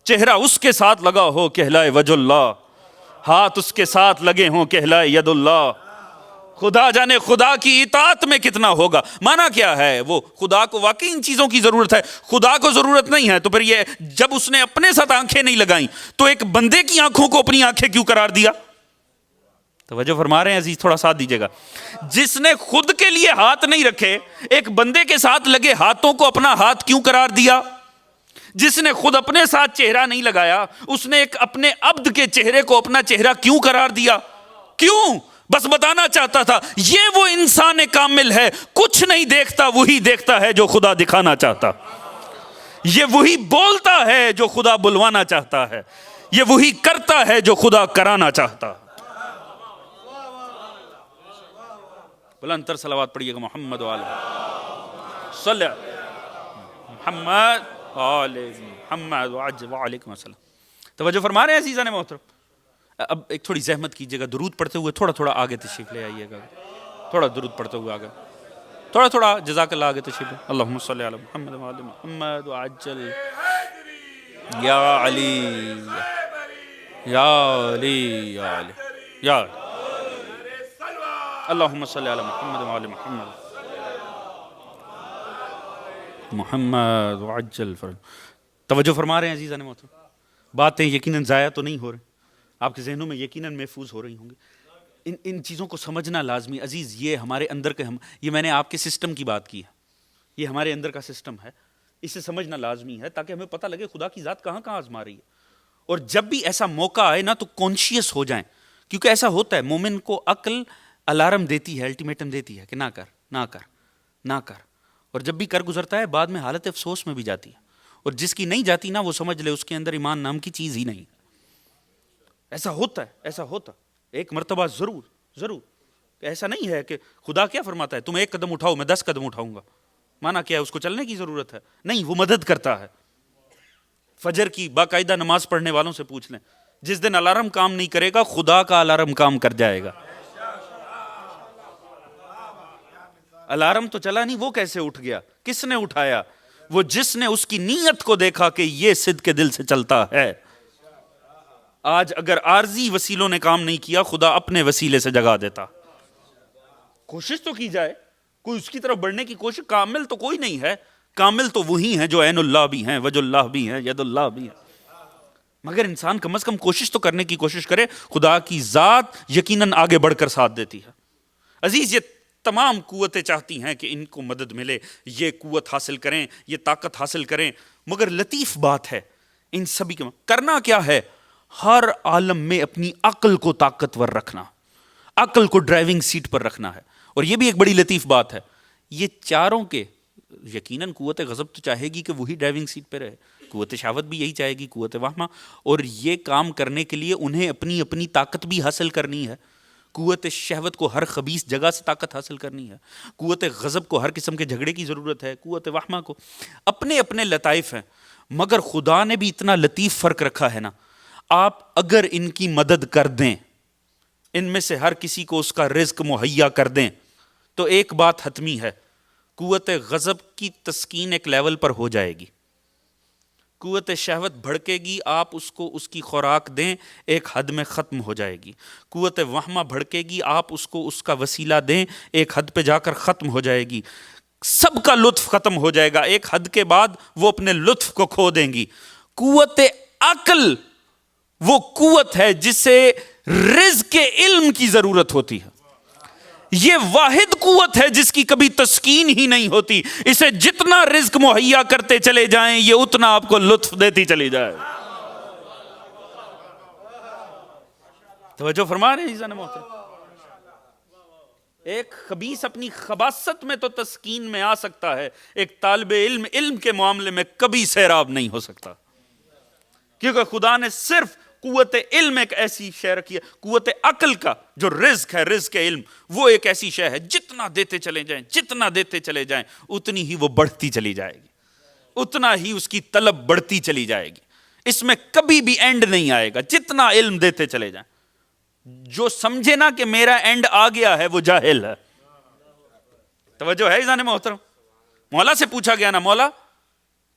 چہرہ اس کے ساتھ لگا ہو کہلائے وجہ اللہ، ہاتھ اس کے ساتھ لگے ہوں کہلائے ید اللہ، خدا جانے خدا کی اطاعت میں کتنا ہوگا. مانا کیا ہے؟ وہ خدا کو واقعی ان چیزوں کی ضرورت ہے. خدا کو ضرورت نہیں ہے تو پھر یہ جب اس نے اپنے ساتھ آنکھیں نہیں لگائیں تو ایک بندے کی آنکھوں کو اپنی آنکھیں کیوں قرار دیا؟ توجہ فرما رہے ہیں عزیز؟ تھوڑا ساتھ دیجیے گا. جس نے خود کے لیے ہاتھ نہیں رکھے ایک بندے کے ساتھ لگے ہاتھوں کو اپنا ہاتھ کیوں قرار دیا؟ جس نے خود اپنے ساتھ چہرہ نہیں لگایا اس نے ایک اپنے عبد کے چہرے کو اپنا چہرہ کیوں قرار دیا؟ کیوں؟ بس بتانا چاہتا تھا یہ وہ انسان کامل ہے، کچھ نہیں دیکھتا، وہی دیکھتا ہے جو خدا دکھانا چاہتا. یہ وہی بولتا ہے جو خدا بلوانا چاہتا ہے. یہ وہی کرتا ہے جو خدا کرانا چاہتا. بلند تر صلوات پڑھیے گا محمد صلی محمد محمد وعلیکم السلام. توجہ فرما رہے ہیں عزیزان محترم؟ اب ایک تھوڑی زحمت کیجیے گا، درود پڑھتے ہوئے تھوڑا تھوڑا آگے تشریف لے آئیے گا. تھوڑا درود پڑھتے ہوئے آگے تھوڑا تھوڑا جزاک اللہ آگے تشریف لے. اللہم صلی علی محمد وعلی محمد وعجل یا علی یا علی یا علی یا اللہم صلی علی محمد وعلی محمد محمد وعجل فرج. توجہ فرما رہے ہیں عزیزان محترم؟ باتیں یقیناً ضائع تو نہیں ہو رہی، آپ کے ذہنوں میں یقیناً محفوظ ہو رہی ہوں گی. ان چیزوں کو سمجھنا لازمی. عزیز یہ ہمارے اندر کے یہ میں نے آپ کے سسٹم کی بات کی ہے، یہ ہمارے اندر کا سسٹم ہے، اسے سمجھنا لازمی ہے تاکہ ہمیں پتہ لگے خدا کی ذات کہاں کہاں آزما رہی ہے. اور جب بھی ایسا موقع آئے نا تو کانشیس ہو جائیں، کیونکہ ایسا ہوتا ہے مومن کو عقل الارم دیتی ہے، الٹیمیٹم دیتی ہے کہ نہ کر نہ کر نہ کر، اور جب بھی کر گزرتا ہے بعد میں حالت افسوس میں بھی جاتی ہے. اور جس کی نہیں جاتی نا وہ سمجھ لے اس کے اندر ایمان نام کی چیز ہی نہیں. ایسا ہوتا ہے، ایسا ہوتا ایک مرتبہ ضرور ضرور. ایسا نہیں ہے کہ خدا کیا فرماتا ہے تم ایک قدم اٹھاؤ میں 10 قدم اٹھاؤں گا. مانا کیا ہے اس کو چلنے کی ضرورت ہے؟ نہیں، وہ مدد کرتا ہے. فجر کی باقاعدہ نماز پڑھنے والوں سے پوچھ لیں، جس دن الارم کام نہیں کرے گا خدا کا الارم کام کر جائے گا. الارم تو چلا نہیں، وہ کیسے اٹھ گیا؟ کس نے اٹھایا؟ وہ جس نے اس کی نیت کو دیکھا کہ یہ صدق کے دل سے چلتا ہے. آج اگر عارضی وسیلوں نے کام نہیں کیا خدا اپنے وسیلے سے جگا دیتا. کوشش تو کی جائے، کوئی اس کی طرف بڑھنے کی کوشش. کامل تو کوئی نہیں ہے، کامل تو وہی ہیں جو عین اللہ بھی ہیں، وجہ اللہ بھی ہیں، ید اللہ بھی ہیں. مگر انسان کم از کم کوشش تو کرنے کی کوشش کرے. خدا کی ذات یقیناً آگے بڑھ کر ساتھ دیتی ہے. عزیز یہ تمام قوتیں چاہتی ہیں کہ ان کو مدد ملے، یہ قوت حاصل کریں، یہ طاقت حاصل کریں. مگر لطیف بات ہے ان سبھی کے کرنا کیا ہے؟ ہر عالم میں اپنی عقل کو طاقتور رکھنا، عقل کو ڈرائیونگ سیٹ پر رکھنا ہے. اور یہ بھی ایک بڑی لطیف بات ہے. یہ چاروں کے یقیناً قوت غضب تو چاہے گی کہ وہی ڈرائیونگ سیٹ پہ رہے، قوت شہوت بھی یہی چاہے گی، قوت وہمہ. اور یہ کام کرنے کے لیے انہیں اپنی اپنی طاقت بھی حاصل کرنی ہے. قوت شہوت کو ہر خبیث جگہ سے طاقت حاصل کرنی ہے، قوت غضب کو ہر قسم کے جھگڑے کی ضرورت ہے، قوت وہمہ کو اپنے اپنے لطائف ہیں. مگر خدا نے بھی اتنا لطیف فرق رکھا ہے نا، آپ اگر ان کی مدد کر دیں، ان میں سے ہر کسی کو اس کا رزق مہیا کر دیں تو ایک بات حتمی ہے، قوت غضب کی تسکین ایک لیول پر ہو جائے گی. قوت شہوت بھڑکے گی، آپ اس کو اس کی خوراک دیں ایک حد میں ختم ہو جائے گی. قوت وہمہ بھڑکے گی، آپ اس کو اس کا وسیلہ دیں ایک حد پہ جا کر ختم ہو جائے گی. سب کا لطف ختم ہو جائے گا، ایک حد کے بعد وہ اپنے لطف کو کھو دیں گی. قوت عقل وہ قوت ہے جسے رزق کے علم کی ضرورت ہوتی ہے. یہ واحد قوت ہے جس کی کبھی تسکین ہی نہیں ہوتی. اسے جتنا رزق مہیا کرتے چلے جائیں یہ اتنا آپ کو لطف دیتی چلی جائے. توجہ فرما رہے ہیں عزیزان محترم؟ ایک خبیث اپنی خباثت میں تو تسکین میں آ سکتا ہے، ایک طالب علم علم کے معاملے میں کبھی سیراب نہیں ہو سکتا، کیونکہ خدا نے صرف قوت علم ایک ایسی شے رکھی ہے. قوت عقل کا جو رزق ہے، رزق علم، وہ ایک ایسی شے ہے جتنا دیتے چلے جائیں، جتنا دیتے چلے جائیں اتنی ہی وہ بڑھتی چلی جائے گی، اتنا ہی اس کی طلب بڑھتی چلی جائے گی. اس میں کبھی بھی اینڈ نہیں آئے گا جتنا علم دیتے چلے جائیں. جو سمجھے نا کہ میرا اینڈ آ گیا ہے وہ جاہل ہے. توجہ ہے عزیزان محترم؟ مولا سے پوچھا گیا نا، مولا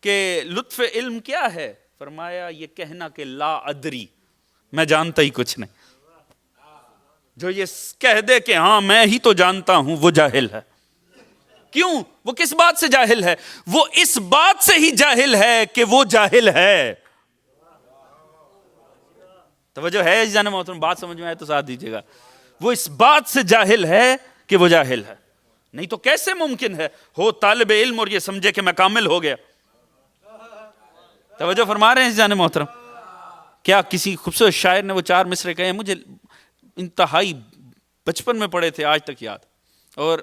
کہ لطف علم کیا ہے؟ فرمایا یہ کہنا کہ لا ادری، میں جانتا ہی کچھ نہیں. جو یہ کہہ دے کہ ہاں میں ہی تو جانتا ہوں، وہ جاہل ہے۔ کیوں؟ وہ کس بات سے جاہل ہے؟ وہ اس بات سے ہی جاہل ہے کہ وہ جاہل ہے۔ توجہ ہے جان محترم؟ بات سمجھ میں آئے تو ساتھ دیجیے گا۔ وہ اس بات سے جاہل ہے کہ وہ جاہل ہے، نہیں تو کیسے ممکن ہے ہو طالب علم اور یہ سمجھے کہ میں کامل ہو گیا؟ توجہ فرما رہے ہیں جان محترم؟ کیا کسی خوبصورت شاعر نے وہ 4 مصرے کہے ہیں، مجھے انتہائی بچپن میں پڑھے تھے، آج تک یاد، اور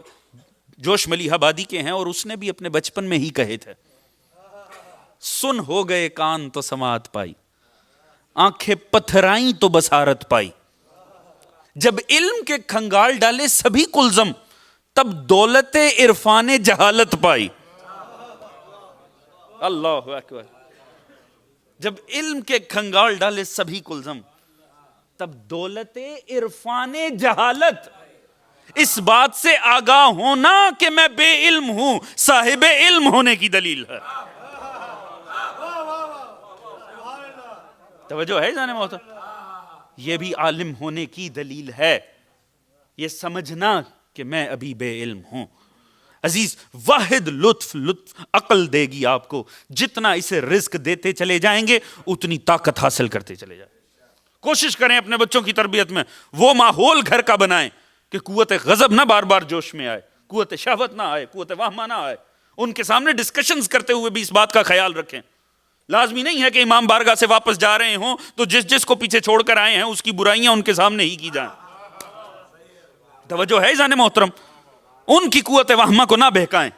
جوش ملیح آبادی کے ہیں، اور اس نے بھی اپنے بچپن میں ہی کہے تھے۔ سن ہو گئے کان تو سماعت پائی، آنکھیں پتھرائیں تو بصارت پائی، جب علم کے کھنگال ڈالے سبھی کلزم، تب دولت عرفان جہالت پائی۔ اللہ اکبر! جب علم کے کھنگال ڈالے سبھی کلزم، تب دولت عرفان جہالت، اس بات سے آگاہ ہونا کہ میں بے علم ہوں صاحب علم ہونے کی دلیل ہے۔ توجہ ہے جانے محترم؟ یہ بھی عالم ہونے کی دلیل ہے، یہ سمجھنا کہ میں ابھی بے علم ہوں۔ عزیز، واحد لطف عقل دے گی آپ کو، جتنا اسے رزق دیتے چلے جائیں گے اتنی طاقت حاصل کرتے چلے جائیں۔ کوشش کریں اپنے بچوں کی تربیت میں وہ ماحول گھر کا بنائیں کہ قوت غضب نہ بار بار جوش میں آئے، قوت شہوت نہ آئے، قوت وہمہ نہ آئے۔ ان کے سامنے ڈسکشنز کرتے ہوئے بھی اس بات کا خیال رکھیں۔ لازمی نہیں ہے کہ امام بارگاہ سے واپس جا رہے ہوں تو جس کو پیچھے چھوڑ کر آئے ہیں اس کی برائیاں ان کے سامنے ہی کی جائیں۔ توجہ ہے جان محترم؟ ان کی قوت وہمہ کو نہ بہکائیں،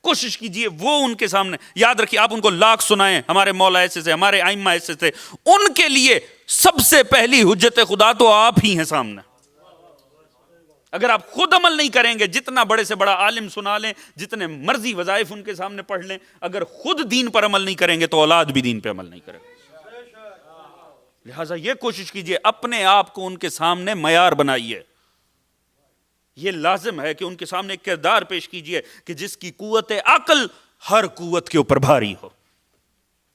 کوشش کیجئے وہ ان کے سامنے، یاد رکھیے آپ ان کو لاکھ سنائیں ہمارے مولا ایسے تھے، ہمارے ائمہ ایسے تھے، ان کے لیے سب سے پہلی حجت خدا تو آپ ہی ہیں سامنے۔ اگر آپ خود عمل نہیں کریں گے، جتنا بڑے سے بڑا عالم سنا لیں، جتنے مرضی وظائف ان کے سامنے پڑھ لیں، اگر خود دین پر عمل نہیں کریں گے تو اولاد بھی دین پہ عمل نہیں کرے گا۔ لہٰذا یہ کوشش کیجئے اپنے آپ کو ان کے سامنے معیار بنائیے۔ یہ لازم ہے کہ ان کے سامنے ایک کردار پیش کیجئے کہ جس کی قوت عقل ہر قوت کے اوپر بھاری ہو۔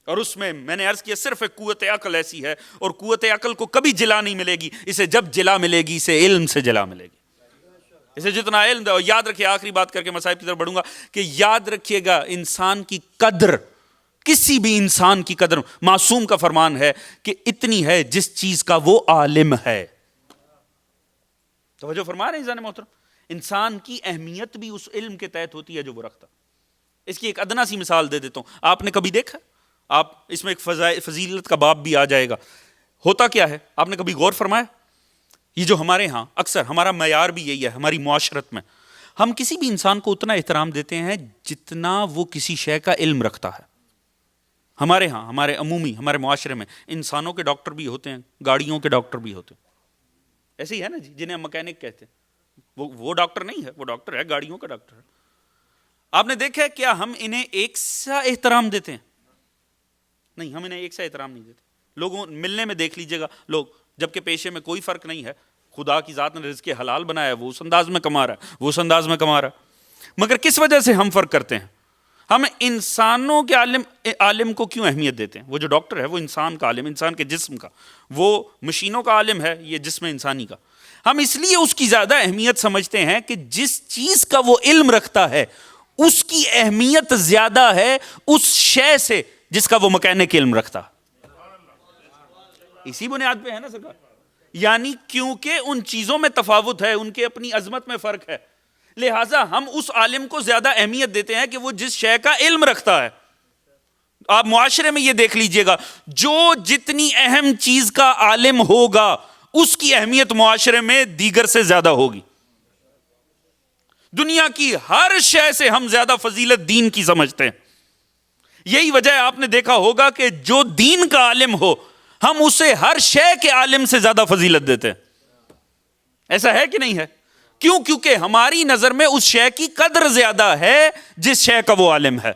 اور اس میں نے عرض کیا صرف ایک قوت عقل ایسی ہے، اور قوت عقل کو کبھی جلا نہیں ملے گی، اسے جب جلا ملے گی اسے علم سے جلا ملے گی۔ اسے جتنا علم دے، یاد رکھیے، آخری بات کر کے مصائب کی طرف بڑھوں گا، کہ یاد رکھیے گا انسان کی قدر، کسی بھی انسان کی قدر، معصوم کا فرمان ہے کہ اتنی ہے جس چیز کا وہ عالم ہے۔ توجہ فرما رہے ہیں انسان محترم؟ انسان کی اہمیت بھی اس علم کے تحت ہوتی ہے جو وہ رکھتا۔ اس کی ایک ادنا سی مثال دے دیتا ہوں، آپ نے کبھی دیکھا، آپ اس میں ایک فضیلت کا باب بھی آ جائے گا، ہوتا کیا ہے آپ نے کبھی غور فرمایا؟ یہ جو ہمارے ہاں اکثر ہمارا معیار بھی یہی ہے، ہماری معاشرت میں ہم کسی بھی انسان کو اتنا احترام دیتے ہیں جتنا وہ کسی شے کا علم رکھتا ہے۔ ہمارے ہاں، ہمارے عمومی ہمارے معاشرے میں انسانوں کے ڈاکٹر بھی ہوتے ہیں، گاڑیوں کے ڈاکٹر بھی ہوتے ہیں، ایسے ہی ہے نا جی، جنہیں ہم مکینک کہتے ہیں، وہ ڈاکٹر نہیں ہے، وہ ڈاکٹر ہے، گاڑیوں کا ڈاکٹر ہے۔ آپ نے دیکھا ہے کیا ہم انہیں ایک سا احترام دیتے ہیں؟ نہیں، ہم انہیں ایک سا احترام نہیں دیتے۔ لوگوں ملنے میں دیکھ لیجئے گا، لوگ جبکہ پیشے میں کوئی فرق نہیں ہے، خدا کی ذات نے رزق حلال بنایا ہے، وہ اس انداز میں کما رہا ہے، وہ اس انداز میں کما رہا ہے، مگر کس وجہ سے ہم فرق کرتے ہیں؟ ہم انسانوں کے عالم کو کیوں اہمیت دیتے ہیں؟ وہ جو ڈاکٹر ہے وہ انسان کا عالم، انسان کے جسم کا، وہ مشینوں کا عالم ہے، یہ جسم انسانی کا۔ ہم اس لیے اس کی زیادہ اہمیت سمجھتے ہیں کہ جس چیز کا وہ علم رکھتا ہے اس کی اہمیت زیادہ ہے اس شے سے جس کا وہ مکینک علم رکھتا۔ اسی بنیاد پہ ہے نا سرکار، یعنی کیونکہ ان چیزوں میں تفاوت ہے، ان کے اپنی عظمت میں فرق ہے، لہٰذا ہم اس عالم کو زیادہ اہمیت دیتے ہیں کہ وہ جس شے کا علم رکھتا ہے۔ آپ معاشرے میں یہ دیکھ لیجئے گا، جو جتنی اہم چیز کا عالم ہوگا اس کی اہمیت معاشرے میں دیگر سے زیادہ ہوگی۔ دنیا کی ہر شے سے ہم زیادہ فضیلت دین کی سمجھتے ہیں۔ یہی وجہ ہے آپ نے دیکھا ہوگا کہ جو دین کا عالم ہو ہم اسے ہر شے کے عالم سے زیادہ فضیلت دیتے ہیں۔ ایسا ہے کہ نہیں ہے؟ کیوں؟ کیونکہ ہماری نظر میں اس شے کی قدر زیادہ ہے جس شے کا وہ عالم ہے۔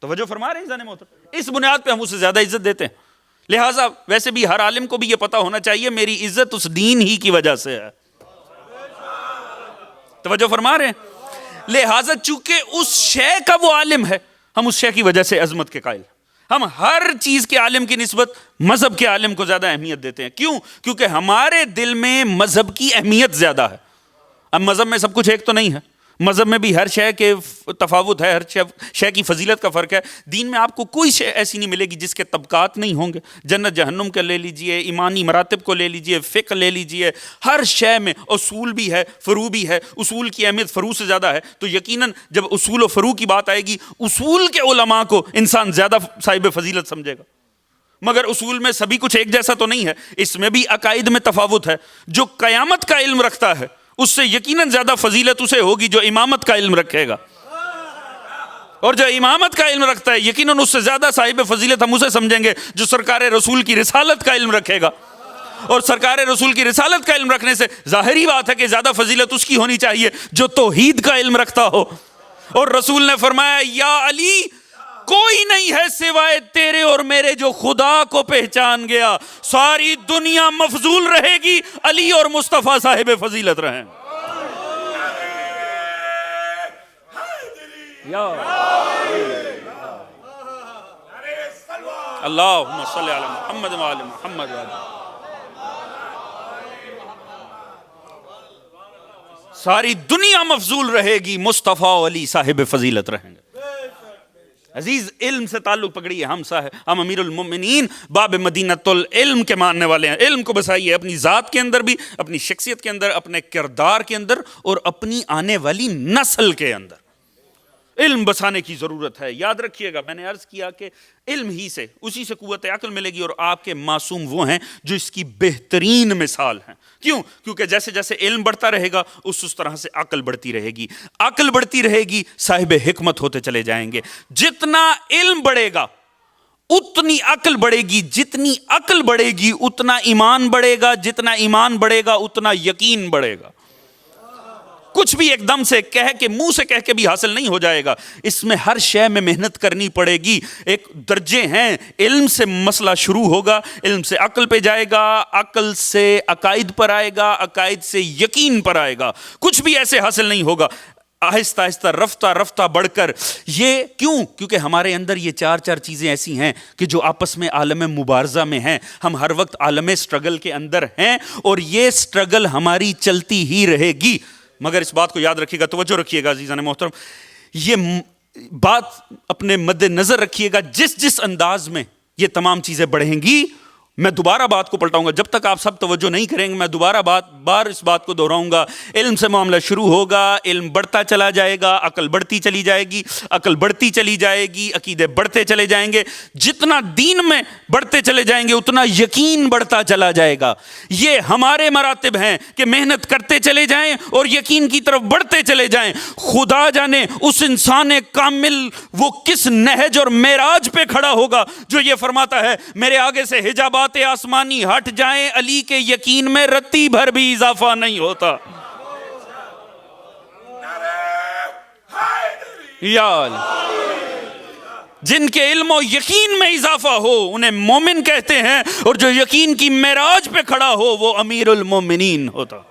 توجہ فرما رہے ہیں انسان محترم؟ اس بنیاد پہ ہم اسے زیادہ عزت دیتے ہیں۔ لہٰذا ویسے بھی ہر عالم کو بھی یہ پتا ہونا چاہیے میری عزت اس دین ہی کی وجہ سے ہے۔ توجہ فرما رہے ہیں؟ لہٰذا چونکہ اس شے کا وہ عالم ہے ہم اس شے کی وجہ سے عظمت کے قائل۔ ہم ہر چیز کے عالم کی نسبت مذہب کے عالم کو زیادہ اہمیت دیتے ہیں. کیوں؟ کیونکہ ہمارے دل میں مذہب کی اہمیت زیادہ ہے. اب مذہب میں سب کچھ ایک تو نہیں ہے، مذہب میں بھی ہر شے کے تفاوت ہے، ہر شے کی فضیلت کا فرق ہے. دین میں آپ کو کوئی شے ایسی نہیں ملے گی جس کے طبقات نہیں ہوں گے. جنت جہنم کا لے لیجئے، ایمانی مراتب کو لے لیجئے، فقہ لے لیجئے، ہر شے میں اصول بھی ہے، فروع بھی ہے. اصول کی اہمیت فروع سے زیادہ ہے، تو یقیناً جب اصول و فروع کی بات آئے گی، اصول کے علماء کو انسان زیادہ صاحب فضیلت سمجھے گا. مگر اصول میں سبھی کچھ ایک جیسا تو نہیں ہے، اس میں بھی عقائد میں تفاوت ہے. جو قیامت کا علم رکھتا ہے اس سے یقیناً زیادہ فضیلت اسے ہوگی جو امامت کا علم رکھے گا، اور جو امامت کا علم رکھتا ہے یقیناً اس سے زیادہ صاحب فضیلت ہم اسے سمجھیں گے جو سرکار رسول کی رسالت کا علم رکھے گا. اور سرکار رسول کی رسالت کا علم رکھنے سے ظاہری بات ہے کہ زیادہ فضیلت اس کی ہونی چاہیے جو توحید کا علم رکھتا ہو. اور رسول نے فرمایا یا علی کوئی نہیں ہے سوائے تیرے اور میرے جو خدا کو پہچان گیا. ساری دنیا مفضول رہے گی، علی اور مصطفیٰ صاحب فضیلت رہیں. اللہم صلی علی محمد و آل محمد. ساری دنیا مفضول رہے گی، مصطفیٰ علی صاحب فضیلت رہیں گے. عزیز علم سے تعلق پکڑیے. ہم امیر المومنین باب مدینۃ العلم کے ماننے والے ہیں. علم کو بسائیے اپنی ذات کے اندر بھی، اپنی شخصیت کے اندر، اپنے کردار کے اندر، اور اپنی آنے والی نسل کے اندر علم بسانے کی ضرورت ہے. یاد رکھیے گا، میں نے عرض کیا کہ علم ہی سے، اسی سے قوت عقل ملے گی، اور آپ کے معصوم وہ ہیں جو اس کی بہترین مثال ہیں. کیوں؟ کیونکہ جیسے جیسے علم بڑھتا رہے گا اس طرح سے عقل بڑھتی رہے گی. عقل بڑھتی رہے گی، صاحب حکمت ہوتے چلے جائیں گے. جتنا علم بڑھے گا اتنی عقل بڑھے گی، جتنی عقل بڑھے گی اتنا ایمان بڑھے گا، جتنا ایمان بڑھے گا اتنا یقین بڑھے گا. کچھ بھی ایک دم سے کہہ کے، منہ سے کہہ کے بھی حاصل نہیں ہو جائے گا. اس میں ہر شے میں محنت کرنی پڑے گی. ایک درجے ہیں. علم سے مسئلہ شروع ہوگا، علم سے عقل پہ جائے گا، عقل سے عقائد پر آئے گا، عقائد سے یقین پر آئے گا. کچھ بھی ایسے حاصل نہیں ہوگا. آہستہ آہستہ رفتہ رفتہ بڑھ کر یہ کیوں؟ کیونکہ ہمارے اندر یہ چار چیزیں ایسی ہیں کہ جو آپس میں عالم مبارزہ میں ہیں. ہم ہر وقت عالم سٹرگل کے اندر ہیں، اور یہ سٹرگل ہماری چلتی ہی رہے گی. مگر اس بات کو یاد رکھیے گا، توجہ رکھیے گا عزیزان محترم، یہ بات اپنے مد نظر رکھیے گا. جس انداز میں یہ تمام چیزیں بڑھیں گی، میں دوبارہ بات کو پلٹاؤں گا. جب تک آپ سب توجہ نہیں کریں گے میں دوبارہ بار اس بات کو دہراؤں گا. علم سے معاملہ شروع ہوگا، علم بڑھتا چلا جائے گا، عقل بڑھتی چلی جائے گی، عقل بڑھتی چلی جائے گی، عقیدے بڑھتے چلے جائیں گے. جتنا دین میں بڑھتے چلے جائیں گے اتنا یقین بڑھتا چلا جائے گا. یہ ہمارے مراتب ہیں کہ محنت کرتے چلے جائیں اور یقین کی طرف بڑھتے چلے جائیں. خدا جانے اس انسان کامل وہ کس نہج اور معراج پہ کھڑا ہوگا جو یہ فرماتا ہے میرے آگے سے حجابات آسمانی ہٹ جائیں، علی کے یقین میں رتی بھر بھی اضافہ نہیں ہوتا. یا جن کے علم و یقین میں اضافہ ہو انہیں مومن کہتے ہیں، اور جو یقین کی معراج پہ کھڑا ہو وہ امیر المومنین ہوتا.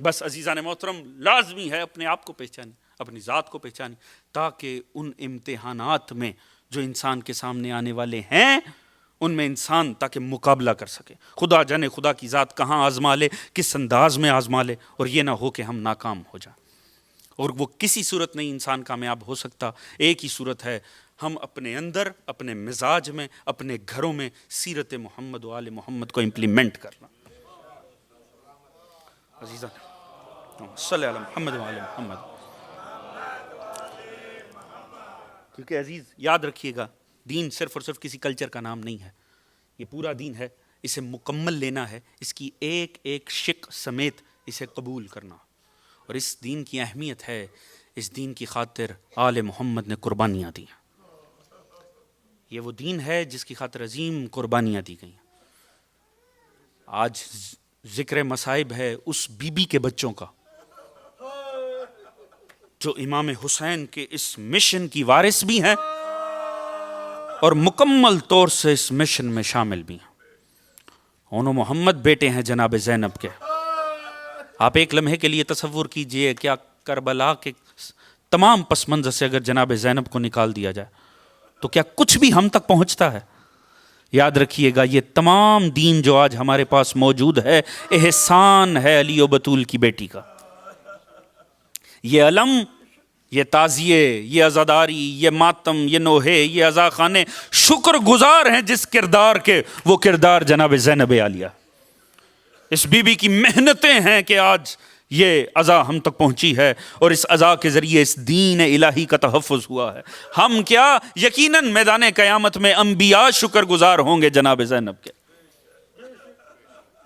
بس عزیزان محترم، لازمی ہے اپنے آپ کو پہچانے، اپنی ذات کو پہچانے، تاکہ ان امتحانات میں جو انسان کے سامنے آنے والے ہیں ان میں انسان تاکہ مقابلہ کر سکے. خدا جانے خدا کی ذات کہاں آزما لے، کس انداز میں آزما لے، اور یہ نہ ہو کہ ہم ناکام ہو جائیں. اور وہ کسی صورت نہیں انسان کامیاب ہو سکتا. ایک ہی صورت ہے، ہم اپنے اندر، اپنے مزاج میں، اپنے گھروں میں سیرت محمد و آل محمد کو امپلیمنٹ کرنا. عزیزان صلی علی محمد و آل محمد. کیونکہ عزیز یاد رکھیے گا، دین صرف اور صرف کسی کلچر کا نام نہیں ہے. یہ پورا دین ہے. اسے مکمل لینا ہے، اس کی ایک ایک شق سمیت اسے قبول کرنا. اور اس دین کی اہمیت ہے، اس دین کی خاطر آل محمد نے قربانیاں دی. یہ وہ دین ہے جس کی خاطر عظیم قربانیاں دی گئیں. آج ذکر مصائب ہے اس بی بی کے بچوں کا جو امام حسین کے اس مشن کی وارث بھی ہیں اور مکمل طور سے اس مشن میں شامل بھی ہیں. اونو محمد بیٹے ہیں جناب زینب کے. آپ ایک لمحے کے لیے تصور کیجئے، کیا کربلا کے تمام پس منظر سے اگر جناب زینب کو نکال دیا جائے تو کیا کچھ بھی ہم تک پہنچتا ہے؟ یاد رکھیے گا یہ تمام دین جو آج ہمارے پاس موجود ہے احسان ہے علی و بطول کی بیٹی کا. یہ علم، یہ تعزیے، یہ عزاداری، یہ ماتم، یہ نوحے، یہ عزا خانے شکر گزار ہیں جس کردار کے، وہ کردار جناب زینب عالیہ. اس بی بی کی محنتیں ہیں کہ آج یہ عزا ہم تک پہنچی ہے اور اس عزا کے ذریعے اس دین الہی کا تحفظ ہوا ہے. ہم کیا یقیناً میدان قیامت میں انبیاء شکر گزار ہوں گے جناب زینب کے.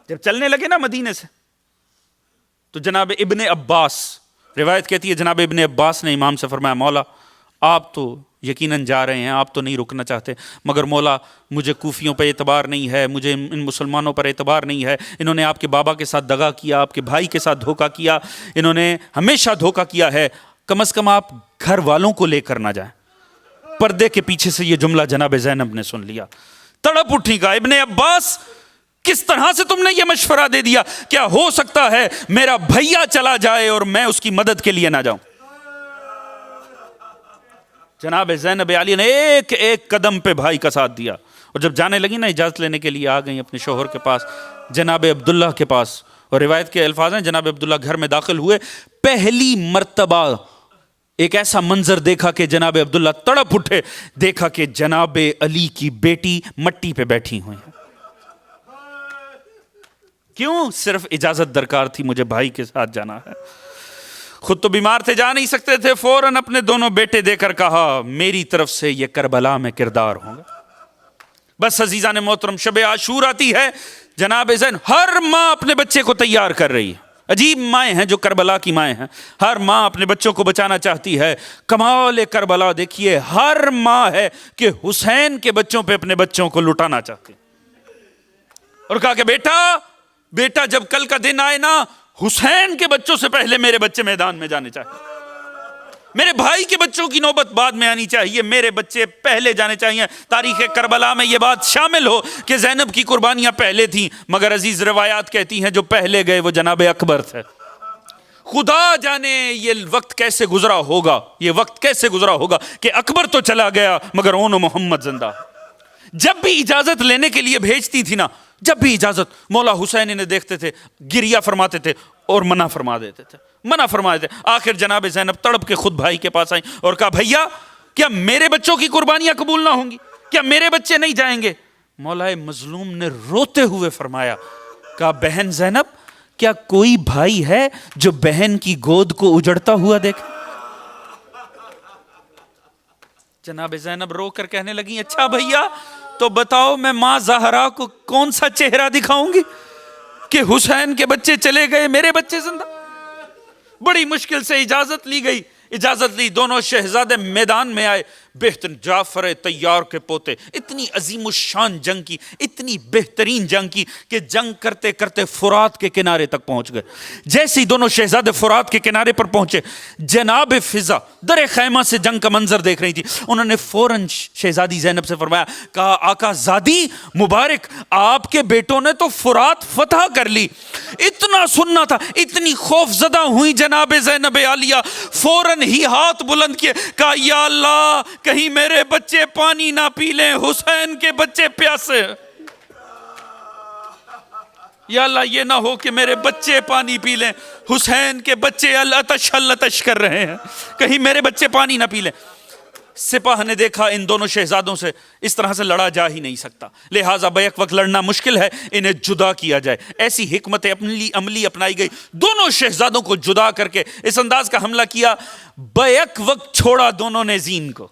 جب چلنے لگے نا مدینے سے تو جناب ابن عباس، روایت کہتی ہے جناب ابن عباس نے امام سے فرمایا مولا آپ تو یقیناً جا رہے ہیں، آپ تو نہیں رکنا چاہتے، مگر مولا مجھے کوفیوں پہ اعتبار نہیں ہے، مجھے ان مسلمانوں پر اعتبار نہیں ہے، انہوں نے آپ کے بابا کے ساتھ دغا کیا، آپ کے بھائی کے ساتھ دھوکہ کیا، انہوں نے ہمیشہ دھوکہ کیا ہے، کم از کم آپ گھر والوں کو لے کر نہ جائیں. پردے کے پیچھے سے یہ جملہ جناب زینب نے سن لیا، تڑپ اٹھی. کا ابن عباس کس طرح سے تم نے یہ مشورہ دے دیا؟ کیا ہو سکتا ہے میرا بھیا چلا جائے اور میں اس کی مدد کے لیے نہ جاؤں؟ جناب زینب عالیہ نے ایک ایک قدم پہ بھائی کا ساتھ دیا، اور جب جانے لگی نا اجازت لینے کے لیے آ گئی اپنے شوہر کے پاس، جناب عبداللہ کے پاس. اور روایت کے الفاظ ہیں جناب عبداللہ گھر میں داخل ہوئے، پہلی مرتبہ ایک ایسا منظر دیکھا کہ جناب عبداللہ تڑپ اٹھے، دیکھا کہ جناب علی کی بیٹی مٹی پہ بیٹھی ہوئی ہیں. کیوں؟ صرف اجازت درکار تھی، مجھے بھائی کے ساتھ جانا ہے. خود تو بیمار تھے، جا نہیں سکتے تھے، فوراً اپنے دونوں بیٹے دے کر کہا میری طرف سے یہ کربلا میں کردار ہوں گا. بس عزیزان محترم، شب عاشور آتی ہے، جناب زین ہر ماں اپنے بچے کو تیار کر رہی ہے. عجیب مائیں ہیں جو کربلا کی مائیں ہیں، ہر ماں اپنے بچوں کو بچانا چاہتی ہے. کمال کربلا دیکھیے، ہر ماں ہے کہ حسین کے بچوں پہ اپنے بچوں کو لٹانا چاہتی، اور کہا کہ بیٹا جب کل کا دن آئے نا، حسین کے بچوں سے پہلے میرے بچے میدان میں جانے چاہیے، میرے بھائی کے بچوں کی نوبت بعد میں آنی چاہیے، میرے بچے پہلے جانے چاہیے. تاریخ کربلا میں یہ بات شامل ہو کہ زینب کی قربانیاں پہلے تھیں، مگر عزیز روایات کہتی ہیں جو پہلے گئے وہ جناب اکبر تھے. خدا جانے یہ وقت کیسے گزرا ہوگا، یہ وقت کیسے گزرا ہوگا کہ اکبر تو چلا گیا مگر اون و محمد زندہ. جب بھی اجازت لینے کے لیے بھیجتی تھی نا، جب بھی اجازت مولا حسین انہیں دیکھتے تھے، گریہ فرماتے تھے اور منع فرما دیتے تھے. آخر جناب زینب تڑپ کے خود بھائی کے پاس آئیں اور کہا بھیا کیا میرے بچوں کی قربانیاں قبول نہ ہوں گی؟ کیا میرے بچے نہیں جائیں گے؟ مولا مظلوم نے روتے ہوئے فرمایا، کہا بہن زینب کیا کوئی بھائی ہے جو بہن کی گود کو اجڑتا ہوا دیکھے؟ جناب زینب رو کر کہنے لگی اچھا بھیا تو بتاؤ میں ماں زہرا کو کون سا چہرہ دکھاؤں گی کہ حسین کے بچے چلے گئے میرے بچے زندہ. بڑی مشکل سے اجازت لی گئی، اجازت لی، دونوں شہزادے میدان میں آئے. بہترین جعفر طیار کے پوتے، اتنی عظیم الشان جنگ کی، اتنی بہترین جنگ کی کہ جنگ کرتے کرتے فرات کے کنارے تک پہنچ گئے. جیسے ہی دونوں شہزادے فرات کے کنارے پر پہنچے، جناب فضا در خیمہ سے جنگ کا منظر دیکھ رہی تھی. انہوں نے فوراً شہزادی زینب سے فرمایا، کہا آقا زادی مبارک، آپ کے بیٹوں نے تو فرات فتح کر لی. اتنا سننا تھا، اتنی خوف زدہ ہوئی جناب زینب عالیہ، فوراً ہی ہاتھ بلند کیے، کہا یا اللہ کہیں میرے بچے پانی نہ پی لیں، حسین کے بچے پیاسے. یا اللہ یہ نہ ہو کہ میرے بچے پانی پی لیں، حسین کے بچے العطش کر رہے ہیں، کہیں میرے بچے پانی نہ پی لیں. سپاہ نے دیکھا ان دونوں شہزادوں سے اس طرح سے لڑا جا ہی نہیں سکتا، لہٰذا بیک وقت لڑنا مشکل ہے، انہیں جدا کیا جائے. ایسی حکمت عملی اپنائی گئی، دونوں شہزادوں کو جدا کر کے اس انداز کا حملہ کیا. بیک وقت چھوڑا دونوں نے زین کو.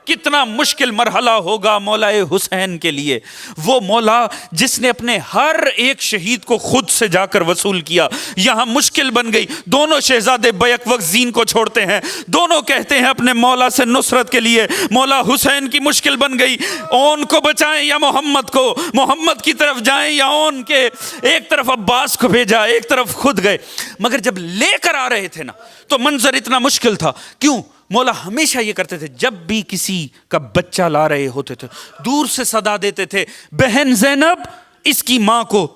کتنا مشکل مرحلہ ہوگا مولا حسین کے لیے، وہ مولا جس نے اپنے ہر ایک شہید کو خود سے جا کر وصول کیا. یہاں مشکل بن گئی، دونوں شہزادے بیک وقت زین کو چھوڑتے ہیں، دونوں کہتے ہیں اپنے مولا سے نصرت کے لیے. مولا حسین کی مشکل بن گئی، اون کو بچائیں یا محمد کو، محمد کی طرف جائیں یا اون کے. ایک طرف عباس کو بھیجا، ایک طرف خود گئے. مگر جب لے کر آ رہے تھے نا تو منظر اتنا مشکل تھا. کیوں؟ مولا ہمیشہ یہ کرتے تھے، جب بھی کسی کا بچہ لا رہے ہوتے تھے دور سے صدا دیتے تھے، بہن زینب اس کی ماں کو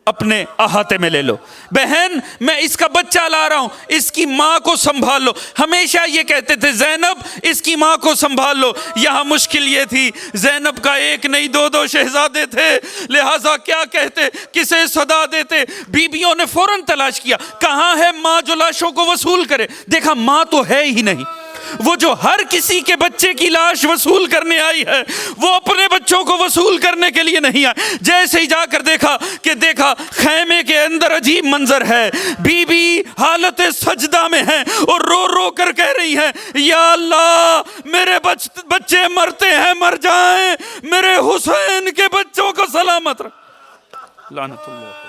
اپنے احاطے میں لے لو. بہن میں اس کا بچہ لا رہا ہوں, اس کی ماں کو سنبھال لو. ہمیشہ یہ کہتے تھے زینب اس کی ماں کو سنبھال لو. یہاں مشکل یہ تھی زینب کا ایک نہیں دو شہزادے تھے, لہٰذا کیا کہتے, کسے صدا دیتے. بیویوں نے فوراً تلاش کیا کہاں ہے ماں جو لاشوں کو وصول کرے. دیکھا ماں تو ہے ہی نہیں, وہ جو ہر کسی کے بچے کی لاش وصول کرنے آئی ہے وہ اپنے بچوں کو وصول کرنے کے لیے نہیں آئی. جیسے ہی جا کر دیکھا خیمے کے اندر عجیب منظر ہے, بی بی حالت سجدہ میں ہیں اور رو رو کر کہہ رہی ہیں یا اللہ میرے بچے مرتے ہیں مر جائیں, میرے حسین کے بچوں کو سلامت رکھ. لعنت اللہ.